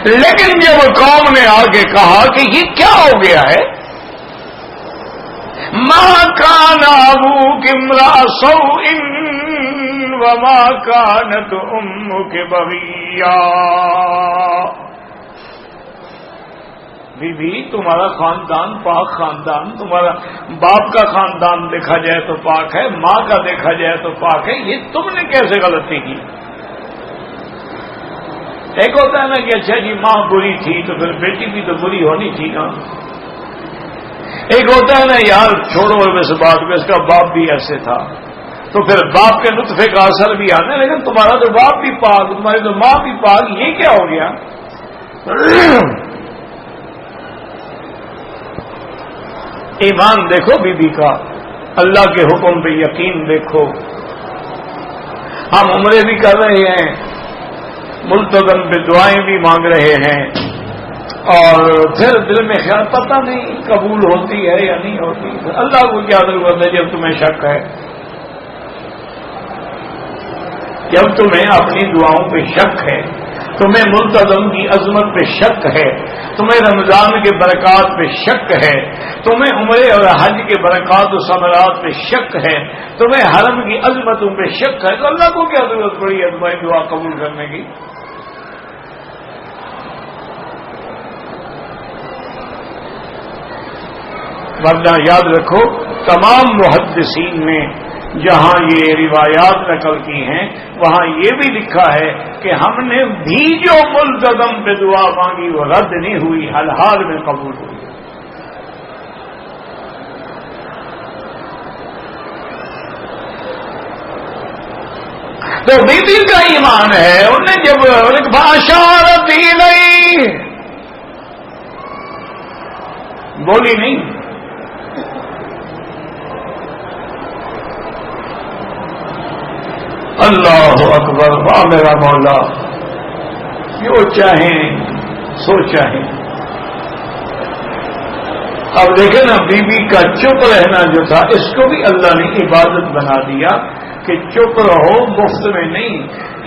لیکن جب قوم نے آگے کہا کہ یہ کیا ہو گیا ہے، ماں کان ابوک امرأ سوء وما کانت امک بغیا، بی بی تمہارا خاندان پاک خاندان، تمہارا باپ کا خاندان دیکھا جائے تو پاک ہے، ماں کا دیکھا جائے تو پاک ہے، یہ تم نے کیسے غلطی کی؟ ایک ہوتا ہے نا کہ اچھا جی ماں بری تھی تو پھر بیٹی بھی تو بری ہونی تھی نا، ایک ہوتا ہے نا یار چھوڑو اس بات میں، اس کا باپ بھی ایسے تھا تو پھر باپ کے نطفے کا اثر بھی آنا ہے، لیکن تمہارا تو باپ بھی پاک، تمہاری تو ماں بھی پاک، یہ کیا ہو گیا؟ ایمان دیکھو بی بی کا، اللہ کے حکم پہ یقین دیکھو. ہم عمرے بھی کر رہے ہیں، ملتزم پہ دعائیں بھی مانگ رہے ہیں، اور پھر دل میں خیال پتہ نہیں قبول ہوتی ہے یا نہیں ہوتی. اللہ کو کیا ضرورت ہے جب تمہیں شک ہے؟ جب تمہیں اپنی دعاؤں پہ شک ہے، تمہیں ملتزم کی عظمت پہ شک ہے، تمہیں رمضان کے برکات پہ شک ہے، تمہیں عمرے اور حج کے برکات و ثمرات پہ شک ہے، تمہیں حرم کی عظمتوں پہ شک ہے، تو اللہ کو کیا ضرورت پڑی ہے تمہاری دعا قبول کرنے کی؟ ورنہ یاد رکھو، تمام محدثین نے جہاں یہ روایات نقل کی ہیں وہاں یہ بھی لکھا ہے کہ ہم نے بھی جو ملتزم پہ دعا مانگی وہ رد نہیں ہوئی، ہر حال میں قبول ہوئی. تو بی بی کا ایمان ہے، انہیں جب اشارت ہی نہیں بولی نہیں. اللہ اکبر، واہ میرا مولا، جو چاہیں سو چاہیں. اب دیکھیں نا، بی بی کا چپ رہنا جو تھا اس کو بھی اللہ نے عبادت بنا دیا کہ چپ رہو، مفت میں نہیں.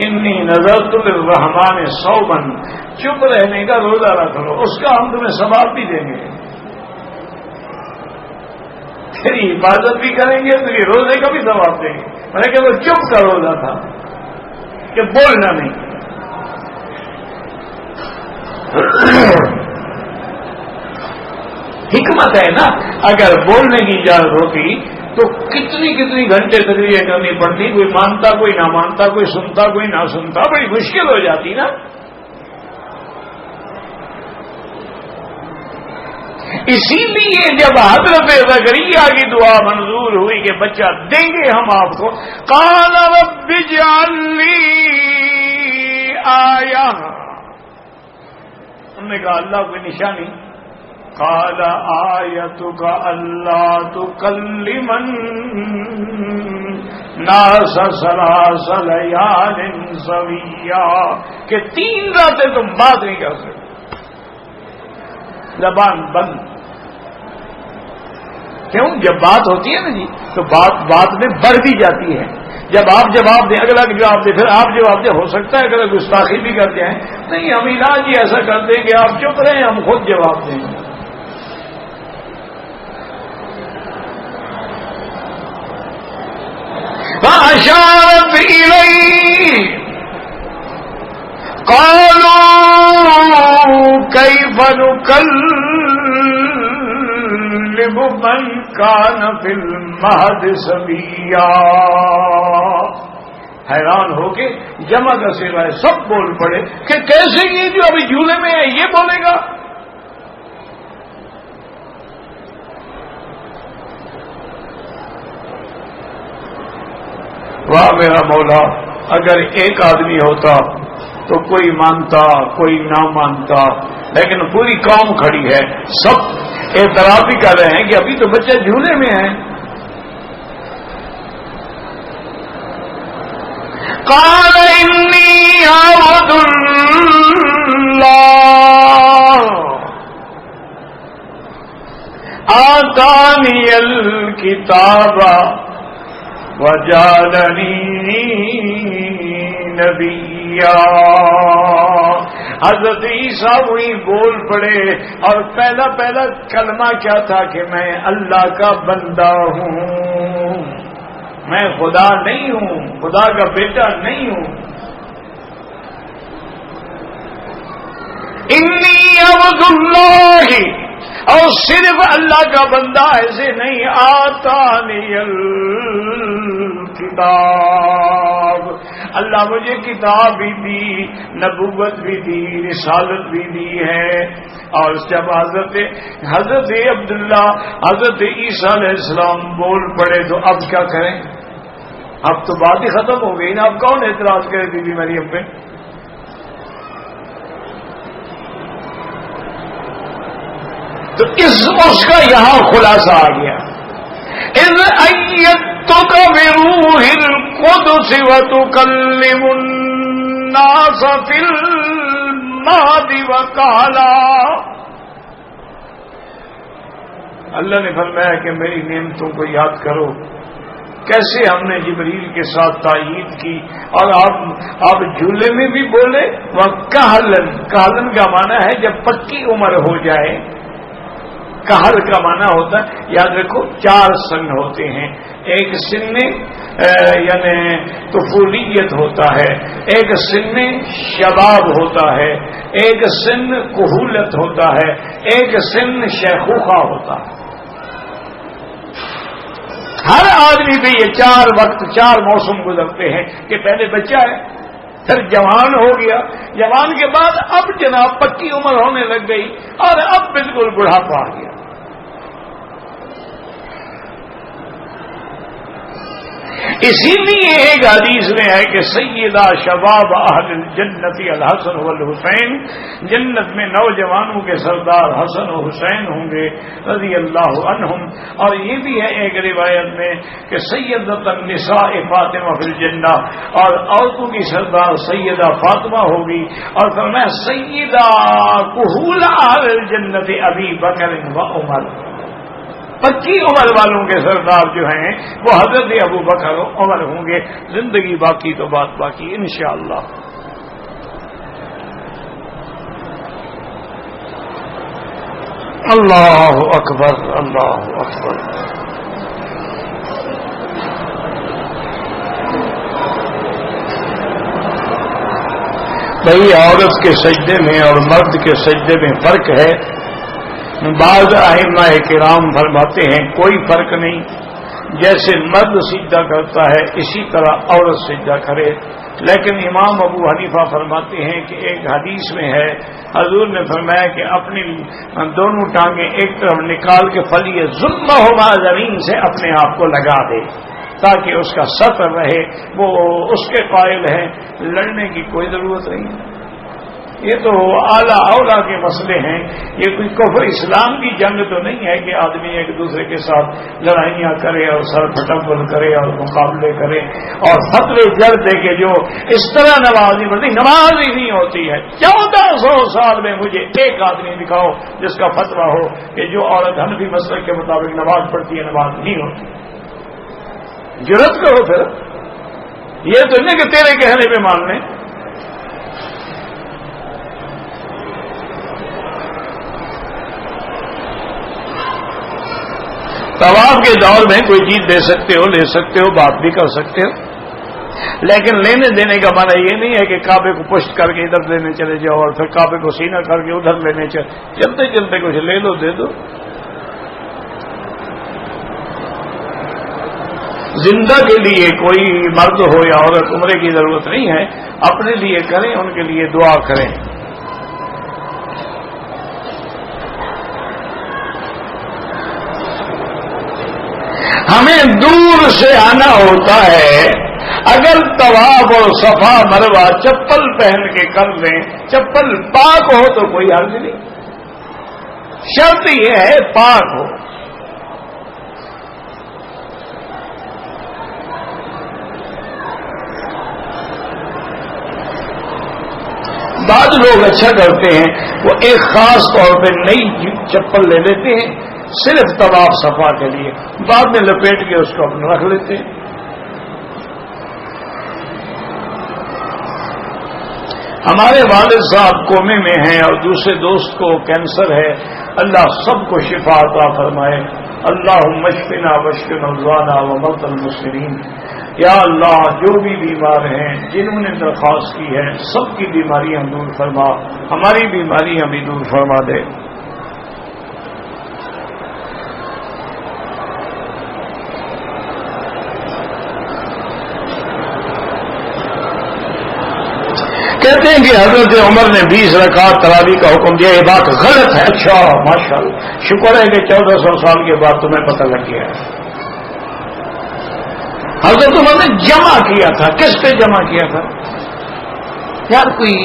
انی نذرت للرحمن صوما، چپ رہنے کا روزہ رکھ لو، اس کا ہم تمہیں ثواب بھی دیں گے. تیری عبادت بھی کریں گے، تیری روزے کا بھی ثواب دیں گے. میں نے کہ وہ چپ کا روزہ تھا کہ بولنا نہیں. حکمت ہے نا، اگر بولنے کی اجازت ہوتی تو کتنی کتنی گھنٹے تقریر کرنی پڑتی، کوئی مانتا کوئی نہ مانتا، کوئی سنتا کوئی نہ سنتا، بڑی مشکل ہو جاتی نا. اسی لیے جب حضرت زکریا کی دعا منظور ہوئی کہ بچہ دیں گے ہم آپ کو، قال رب اجعل لی آیہ، انہوں نے کہا اللہ کوئی نشانی. قال آیتک الا تکلم الناس ثلاث لیال سویا، کہ 3 راتیں تم بات نہیں کر سکتے، زبان بند. کیوں؟ جب بات ہوتی ہے نا جی تو بات میں بڑھ بھی جاتی ہے. جب آپ جواب دیں، اگلا جواب دیں، پھر آپ جواب دیں، ہو سکتا ہے اگر گستاخی بھی کرتے ہیں. نہیں، ہم علاج ہی ایسا کرتے ہیں کہ آپ چپ رہیں، ہم خود جواب دیں. فأشارت إليه قالوا كيف نكلم من كان في المهد صبيا. حیران ہو کے جمع کا صیغہ ہے، سب بول پڑے کہ کیسے یہ جو ابھی جھولے میں ہے یہ بولے گا. واہ میرا مولا، اگر ایک آدمی ہوتا تو کوئی مانتا کوئی نہ مانتا، لیکن پوری قوم کھڑی ہے، سب اعتراف بھی کر رہے ہیں کہ ابھی تو بچہ جھولے میں ہے. قال انی عبد اللہ آتانی الکتاب وجعلنی نبیا. حضرت عیسیٰ وہی بول پڑے، اور پہلا کلمہ کیا تھا کہ میں اللہ کا بندہ ہوں، میں خدا نہیں ہوں، خدا کا بیٹا نہیں ہوں. انی عبد اللہ، اور صرف اللہ کا بندہ ایسے نہیں، آتانی الکتاب، اللہ مجھے کتاب بھی دی، نبوت بھی دی، رسالت بھی دی ہے. اور جب حضرت عبداللہ حضرت عیسیٰ علیہ السلام بول پڑے تو اب کیا کریں؟ اب تو بات ہی ختم ہو گئی نا. اب کون اعتراض کرے بی بی مریم پہ؟ تو اس کا یہاں خلاصہ آ گیا. اذ ایدتک بروح القدس وتکلم الناس فی المہد وکہلا. اللہ نے فرمایا کہ میری نعمتوں کو یاد کرو، کیسے ہم نے جبریل کے ساتھ تائید کی، اور آپ جھولے میں بھی بولے. وہ کہلن کا معنی ہے جب پکی عمر ہو جائے. کہل کا معنی ہوتا ہے، یاد رکھو 4 سن ہوتے ہیں. ایک سن یعنی طفولیت ہوتا ہے، ایک سن شباب ہوتا ہے، ایک سن کہولت ہوتا ہے، ایک سن شیخوخہ ہوتا ہے. ہر آدمی پہ یہ 4 وقت 4 موسم گزرتے ہیں کہ پہلے بچہ ہے، پھر جوان ہو گیا، جوان کے بعد اب جناب پکی عمر ہونے لگ گئی، اور اب بالکل بڑھاپا آ گیا. اسی لیے ایک حدیث میں ہے کہ سیدہ شباب اہل الجنت الحسن والحسین، جنت میں نوجوانوں کے سردار حسن و حسین ہوں گے رضی اللہ عنہم. اور یہ بھی ہے ایک روایت میں کہ سیدۃ النساء فاطمہ فی الجنہ، اور عورتوں کی سردار سیدہ فاطمہ ہوگی. اور فرمایا سیدہ کہول اہل الجنت ابی بکر و عمر، پکی عمر والوں کے سردار جو ہیں وہ حضرت ابو بکر و عمر ہوں گے. زندگی باقی تو بات باقی انشاءاللہ. اللہ اکبر، اللہ اکبر. بھئی عورت کے سجدے میں اور مرد کے سجدے میں فرق ہے. بعض ائمہ کرام فرماتے ہیں کوئی فرق نہیں، جیسے مرد سجدہ کرتا ہے اسی طرح عورت سجدہ کرے. لیکن امام ابو حنیفہ فرماتے ہیں کہ ایک حدیث میں ہے حضور نے فرمایا کہ اپنی دونوں ٹانگیں ایک طرف نکال کے فلیے ظلمہما، زمین سے اپنے آپ کو لگا دے تاکہ اس کا سطر رہے. وہ اس کے قائل ہیں لڑنے کی کوئی ضرورت نہیں. یہ تو اعلیٰ اولا کے مسئلے ہیں، یہ کوئی کفر اسلام کی جنگ تو نہیں ہے کہ آدمی ایک دوسرے کے ساتھ لڑائیاں کرے اور سر پھٹمبل کرے اور مقابلے کرے اور فتوے جڑ دے کے جو اس طرح نماز نہیں پڑھتی. نماز ہی نہیں ہوتی ہے. 1400 سال میں مجھے ایک آدمی دکھاؤ جس کا فتویٰ ہو کہ جو عورت حنفی مسلک کے مطابق نماز پڑھتی ہے نماز نہیں ہوتی. جرأت کرو پھر، یہ تو نہیں کہ تیرے کہنے پہ مان لیں. طواف کے دور میں کوئی چیز دے سکتے ہو، لے سکتے ہو، بات بھی کر سکتے ہو، لیکن لینے دینے کا معنی یہ نہیں ہے کہ کعبے کو پشت کر کے ادھر لینے چلے جاؤ اور پھر کعبے کو سینہ کر کے ادھر لینے چلتے چلتے کچھ لے لو دے دو. زندہ کے لیے کوئی مرد ہو یا عورت عمرے کی ضرورت نہیں ہے، اپنے لیے کریں، ان کے لیے دعا کریں. ہمیں دور سے آنا ہوتا ہے. اگر طواف اور صفا مروہ چپل پہن کے کر لیں، چپل پاک ہو تو کوئی حرج نہیں. شرط یہ ہے پاک ہو. بعض لوگ اچھا کرتے ہیں، وہ ایک خاص طور پہ نئی چپل لے لیتے ہیں صرف طواف صفا کے لیے، بعد میں لپیٹ کے اس کو اپنا رکھ لیتے ہیں. ہمارے والد صاحب کومے میں ہیں اور دوسرے دوست کو کینسر ہے. اللہ سب کو شفا عطا فرمائے. اللہم اشفنا واشف مرضانا ومرضى المسلمین. یا اللہ جو بھی بیمار ہیں جنہوں نے درخواست کی ہے سب کی بیماریاں دور فرما، ہماری بیماریاں بھی دور فرما دے. کہتے ہیں کہ حضرت عمر نے 20 رکعت تراویح کا حکم دیا. یہ بات غلط ہے. اچھا ماشاءاللہ، شکر ہے کہ 1400 سال کے بعد تمہیں پتہ لگ گیا. حضرت عمر نے جمع کیا تھا. کس پہ جمع کیا تھا؟ یار کوئی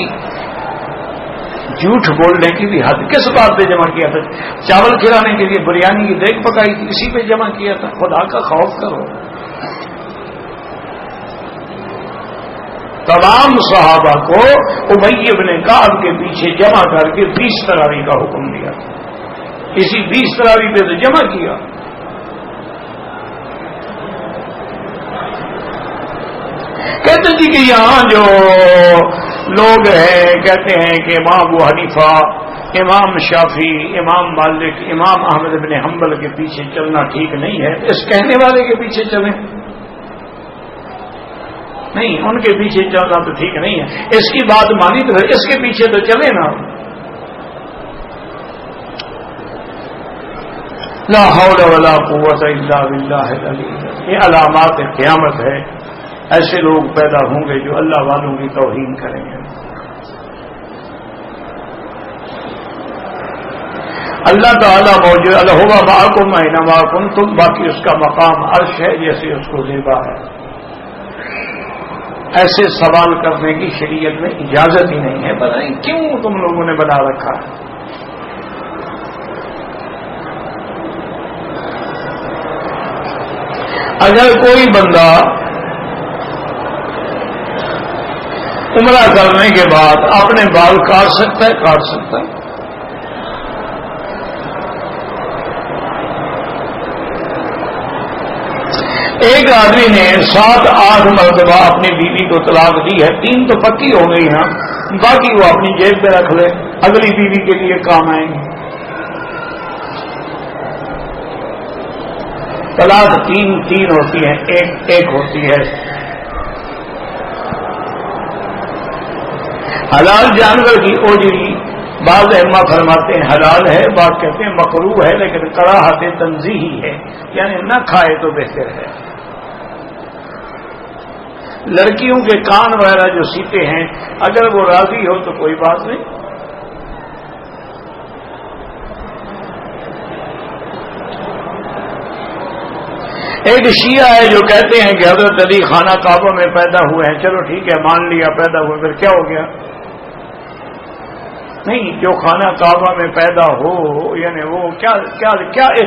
جھوٹ بولنے کی بھی حد کس بات پہ جمع کیا تھا؟ چاول کھلانے کے لیے بریانی کی دیگ پکائی تھی، اسی پہ جمع کیا تھا. خدا کا خوف کرو. تمام صحابہ کو ابی بن کعب کے پیچھے جمع کر کے 20 تراویح کا حکم دیا تھا. اسی 20 تراویح پہ تو جمع کیا. کہتے جی کہ یہاں جو لوگ ہیں کہتے ہیں کہ امام ابو حنیفہ، امام شافعی، امام مالک، امام احمد بن حنبل کے پیچھے چلنا ٹھیک نہیں ہے، اس کہنے والے کے پیچھے چلیں. نہیں، ان کے پیچھے چلنا تو ٹھیک نہیں ہے. اس کی بات مانی تو پھر اس کے پیچھے تو چلے نا. لا حول ولا قوت الا باللہ العلی. یہ علامات قیامت ہے. ایسے لوگ پیدا ہوں گے جو اللہ والوں کی توہین کریں گے. اللہ تعالیٰ موجود الہوا معکم اینما کنتم، باقی اس کا مقام عرش ہے جیسے اس کو زیبا ہے. ایسے سوال کرنے کی شریعت میں اجازت ہی نہیں ہے. پتہ نہیں کیوں تم لوگوں نے بنا رکھا ہے. اگر کوئی بندہ عمرہ کرنے کے بعد اپنے بال کاٹ سکتا ہے، کاٹ سکتا ہے. ایک آدمی نے 7-8 مرتبہ اپنی بیوی کو طلاق دی ہے، 3 تو پکی ہو گئی ہیں، باقی وہ اپنی جیب پہ رکھ لے، اگلی بیوی کے لیے کام آئیں گے. طلاق 3 ہوتی ہیں، ایک ہوتی ہے. حلال جانور کی اوجری بعض ائمہ فرماتے ہیں حلال ہے، بعض کہتے ہیں مکروہ ہے، لیکن کراہت تنزیہی ہے، یعنی نہ کھائے تو بہتر ہے. لڑکیوں کے کان وغیرہ جو سیتے ہیں اگر وہ راضی ہو تو کوئی بات نہیں. ایک شیعہ ہے جو کہتے ہیں کہ حضرت علی خانہ کعبہ میں پیدا ہوئے ہیں. چلو ٹھیک ہے، مان لیا پیدا ہوئے، پھر کیا ہو گیا؟ نہیں، جو خانہ کعبہ میں پیدا ہو یعنی وہ کیا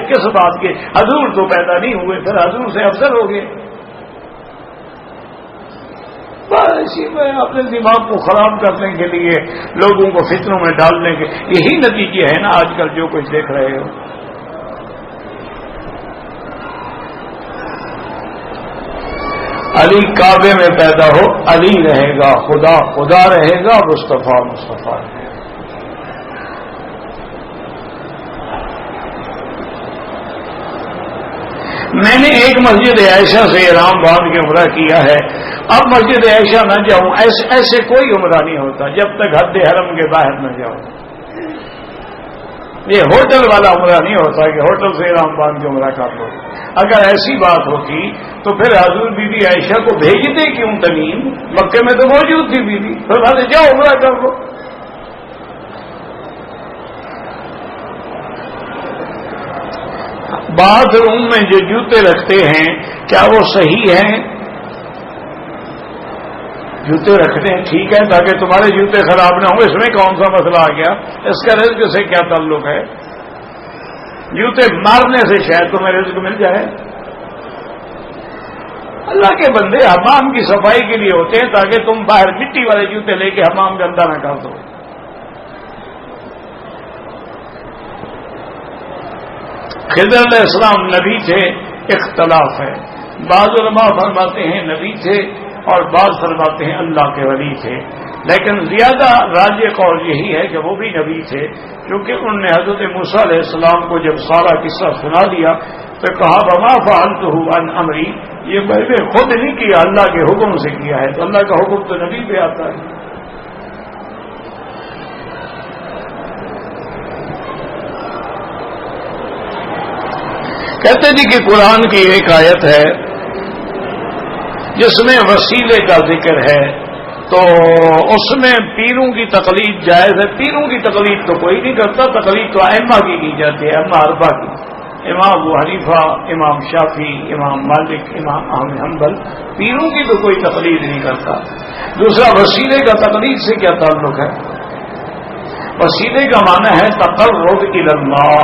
کس بات کے؟ حضور تو پیدا نہیں ہوئے، پھر حضور سے افضل ہو گئے. بس اسی میں اپنے دماغ کو خراب کرنے کے لیے لوگوں کو فتنوں میں ڈالنے کے یہی نتیجے ہے نا آج کل جو کچھ دیکھ رہے ہو. علی کعبے میں پیدا ہو، علی رہے گا، خدا خدا رہے گا، مصطفیٰ مصطفیٰ رہے گا. میں نے ایک مسجد عائشہ سے احرام باندھ کے عمرہ کیا ہے. اب مسجد عائشہ نہ جاؤں، ایسے کوئی عمرہ نہیں ہوتا جب تک حد حرم کے باہر نہ جاؤں. یہ ہوٹل والا عمرہ نہیں ہوتا کہ ہوٹل سے احرام باندھ کے عمرہ کر لو. اگر ایسی بات ہوتی تو پھر حضور بی بی عائشہ کو بھیجتے کیوں تنیم؟ مکے میں تو موجود تھی بی بی، پھر بھلے جاؤ عمرہ کر لو. باتھ روم میں جو جوتے رکھتے ہیں کیا وہ صحیح ہیں؟ جوتے رکھتے ہیں ٹھیک ہے تاکہ تمہارے جوتے خراب نہ ہوں، اس میں کون سا مسئلہ آ گیا؟ اس کا رزق سے کیا تعلق ہے؟ جوتے مارنے سے شاید تمہیں رزق مل جائے. اللہ کے بندے حمام کی صفائی کے لیے ہوتے ہیں تاکہ تم باہر مٹی والے جوتے لے کے حمام گندا نہ کر دو. خضر علیہ السلام نبی تھے، اختلاف ہے. بعض علماء فرماتے ہیں نبی تھے اور بعض فرماتے ہیں اللہ کے ولی تھے، لیکن زیادہ راجح قول یہی ہے کہ وہ بھی نبی تھے، کیونکہ انہوں نے حضرت موسیٰ علیہ السلام کو جب سارا قصہ سنا دیا تو کہا وما فعلتہ عن امری، یہ میں نے خود نہیں کیا، اللہ کے حکم سے کیا ہے. تو اللہ کا حکم تو نبی پہ آتا ہے. کہتے جی کہ قرآن کی ایک آیت ہے جس میں وسیلے کا ذکر ہے، تو اس میں پیروں کی تقلید جائز ہے. پیروں کی تقلید تو کوئی نہیں کرتا، تقلید تو ائمہ کی جاتی ہے، ائمہ اربعہ کی. امام ابو حنیفہ، امام شافعی، امام مالک، امام احمد حنبل، پیروں کی تو کوئی تقلید نہیں کرتا. دوسرا، وسیلے کا تقلید سے کیا تعلق ہے؟ وسیلے کا معنی ہے تقرب الی اللہ،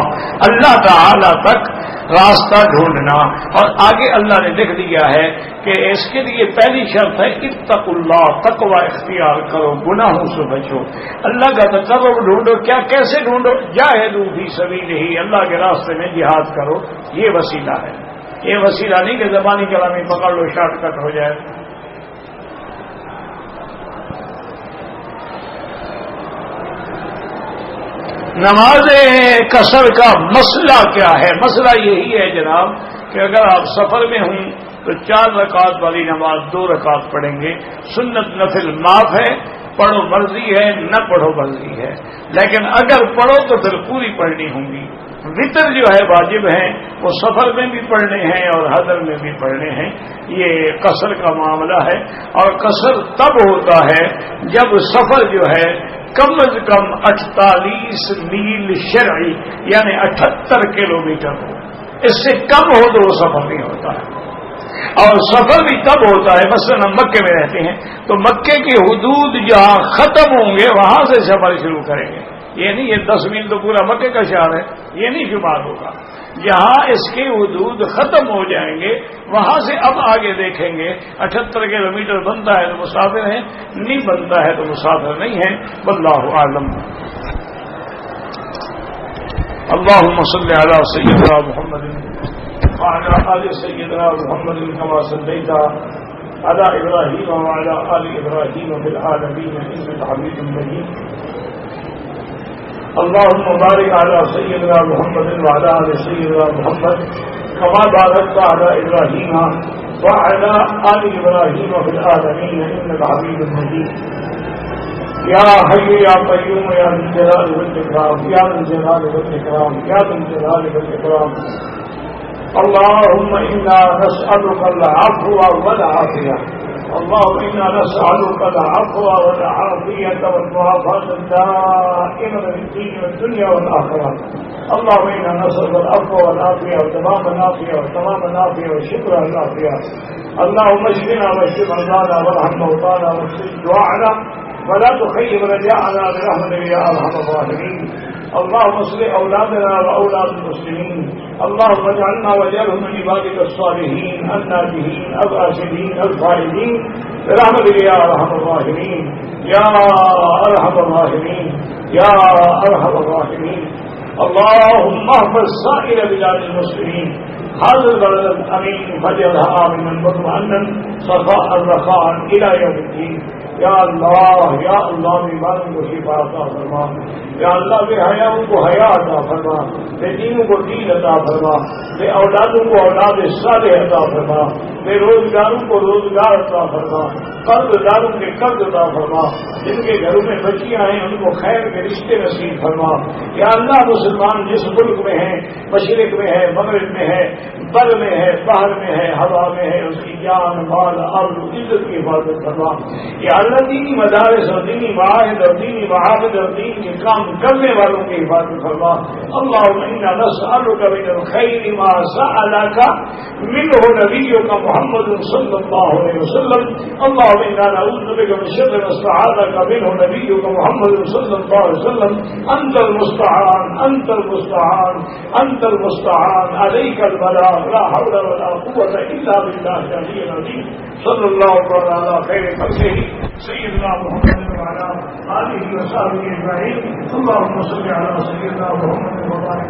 اللہ تعالی تک راستہ ڈھونڈنا. اور آگے اللہ نے لکھ دیا ہے کہ اس کے لیے پہلی شرط ہے اتقوا اللہ، تقوی اختیار کرو، گناہوں سے بچو. اللہ کا تقرب ڈھونڈو. کیا کیسے ڈھونڈو؟ جاہدوا فی سبیلہ، اللہ کے راستے میں جہاد کرو. یہ وسیلہ ہے، یہ وسیلہ نہیں کہ زبانی کلامی پکڑ لو شارٹ کٹ ہو جائے. نماز قصر کا مسئلہ کیا ہے؟ مسئلہ یہی ہے جناب کہ اگر آپ سفر میں ہوں تو 4 رکعت والی نماز 2 رکعت پڑھیں گے. سنت نفل معاف ہے، پڑھو مرضی ہے، نہ پڑھو مرضی ہے. لیکن اگر پڑھو تو پھر پوری پڑھنی ہوں گی. وطر جو ہے واجب ہیں، وہ سفر میں بھی پڑھنے ہیں اور حضر میں بھی پڑھنے ہیں. یہ قصر کا معاملہ ہے. اور قصر تب ہوتا ہے جب سفر جو ہے کم از کم 48 میل شرعی یعنی 78 کلومیٹر ہو. اس سے کم ہو تو وہ سفر نہیں ہوتا ہے. اور سفر بھی تب ہوتا ہے، مثلا ہم مکے میں رہتے ہیں تو مکے کی حدود جہاں ختم ہوں گے وہاں سے سفر شروع کریں گے. یہ نہیں یہ 10 میل تو پورا مکے کا شہر ہے، یہ نہیں شمار ہوگا. جہاں اس کے حدود ختم ہو جائیں گے وہاں سے اب آگے دیکھیں گے. 78 کلومیٹر بنتا ہے تو مسافر ہیں، نہیں بنتا ہے تو مسافر نہیں ہے. واللہ اعلم. اللهم صل على سيدنا محمد وعلى آل سيدنا محمد كما صليت على إبراهيم وعلى آل إبراهيم في العالمين إنك حميد مجيد. اللهم بارك على سيدنا محمد وعلى آل سيدنا محمد كما باركت على إبراهيم وعلى آل إبراهيم في العالمين إنك حميد مجيد. يا حي يا قيوم يا ذا الجلال والإكرام، يا ذا الجلال والإكرام، يا ذا الجلال والإكرام. اللهم إنا نسألك العفو والعافية، اللهم إنا نسألك العفو والعافية والمعافاة الدائمة في الدين والدنيا والآخرة. اللهم إنا نسألك العفو والعافية وتمام العافية وتمام العافية وشكر العافية. اللهم اشفنا واشف مرضانا وارحم موتانا واغفر دعاءنا ولا تخيب رجاءنا برحمتك يا أرحم الراحمين. اللهم اصلح أولادنا وأولاد المسلمين. اللهم اجعلنا واجعلهم من عبادك الصالحين الناجحين الراشدين الفائزين برحمتك يا أرحم الراحمين يا أرحم الراحمين يا أرحم الراحمين. اللهم احفظ سائر بلاد المسلمين، هذا البلد الأمين فاجعلها آمنا مطمئنا سخاء رخاء إلى يوم الدين. یا اللہ بیماروں کو شفا عطا فرما. یا اللہ بے حیاؤں کو حیا عطا فرما، بے دینوں کو دین عطا فرما، بے اولادوں کو اولاد صالح عطا فرما، بے روزگاروں کو روزگار عطا فرما، قرض داروں کے قرض عطا فرما، جن کے گھروں میں بچیاں ہیں ان کو خیر کے رشتے نصیب فرما. یا اللہ مسلمان جس ملک میں ہیں، مشرق میں ہے، مغرب میں ہے، بر میں ہے، باہر میں ہے، ہوا میں ہے، اس کی جان مال اور عزت کی حفاظت فرما. یا اللہ دینی مدارس اور دینی معاہد اور دینی معابد اور دین کے کام کرنے والوں کی حفاظت فرما. اللهم انا نسألك من الخير ما سألك منه نبيك محمد صلى الله عليه وسلم. اللهم انا نعوذ بك من شر ما استعاذك منه نبيك محمد صلى الله عليه وسلم. انت المستعان انت المستعان انت المستعان، عليك البلاغ، لا حول ولا قوة الا بالله العلي العظيم. صلى الله على خير خلقه سيدنا محمد وعلى آله وصحبه أجمعين. اللهم صل على سيدنا محمد وبارك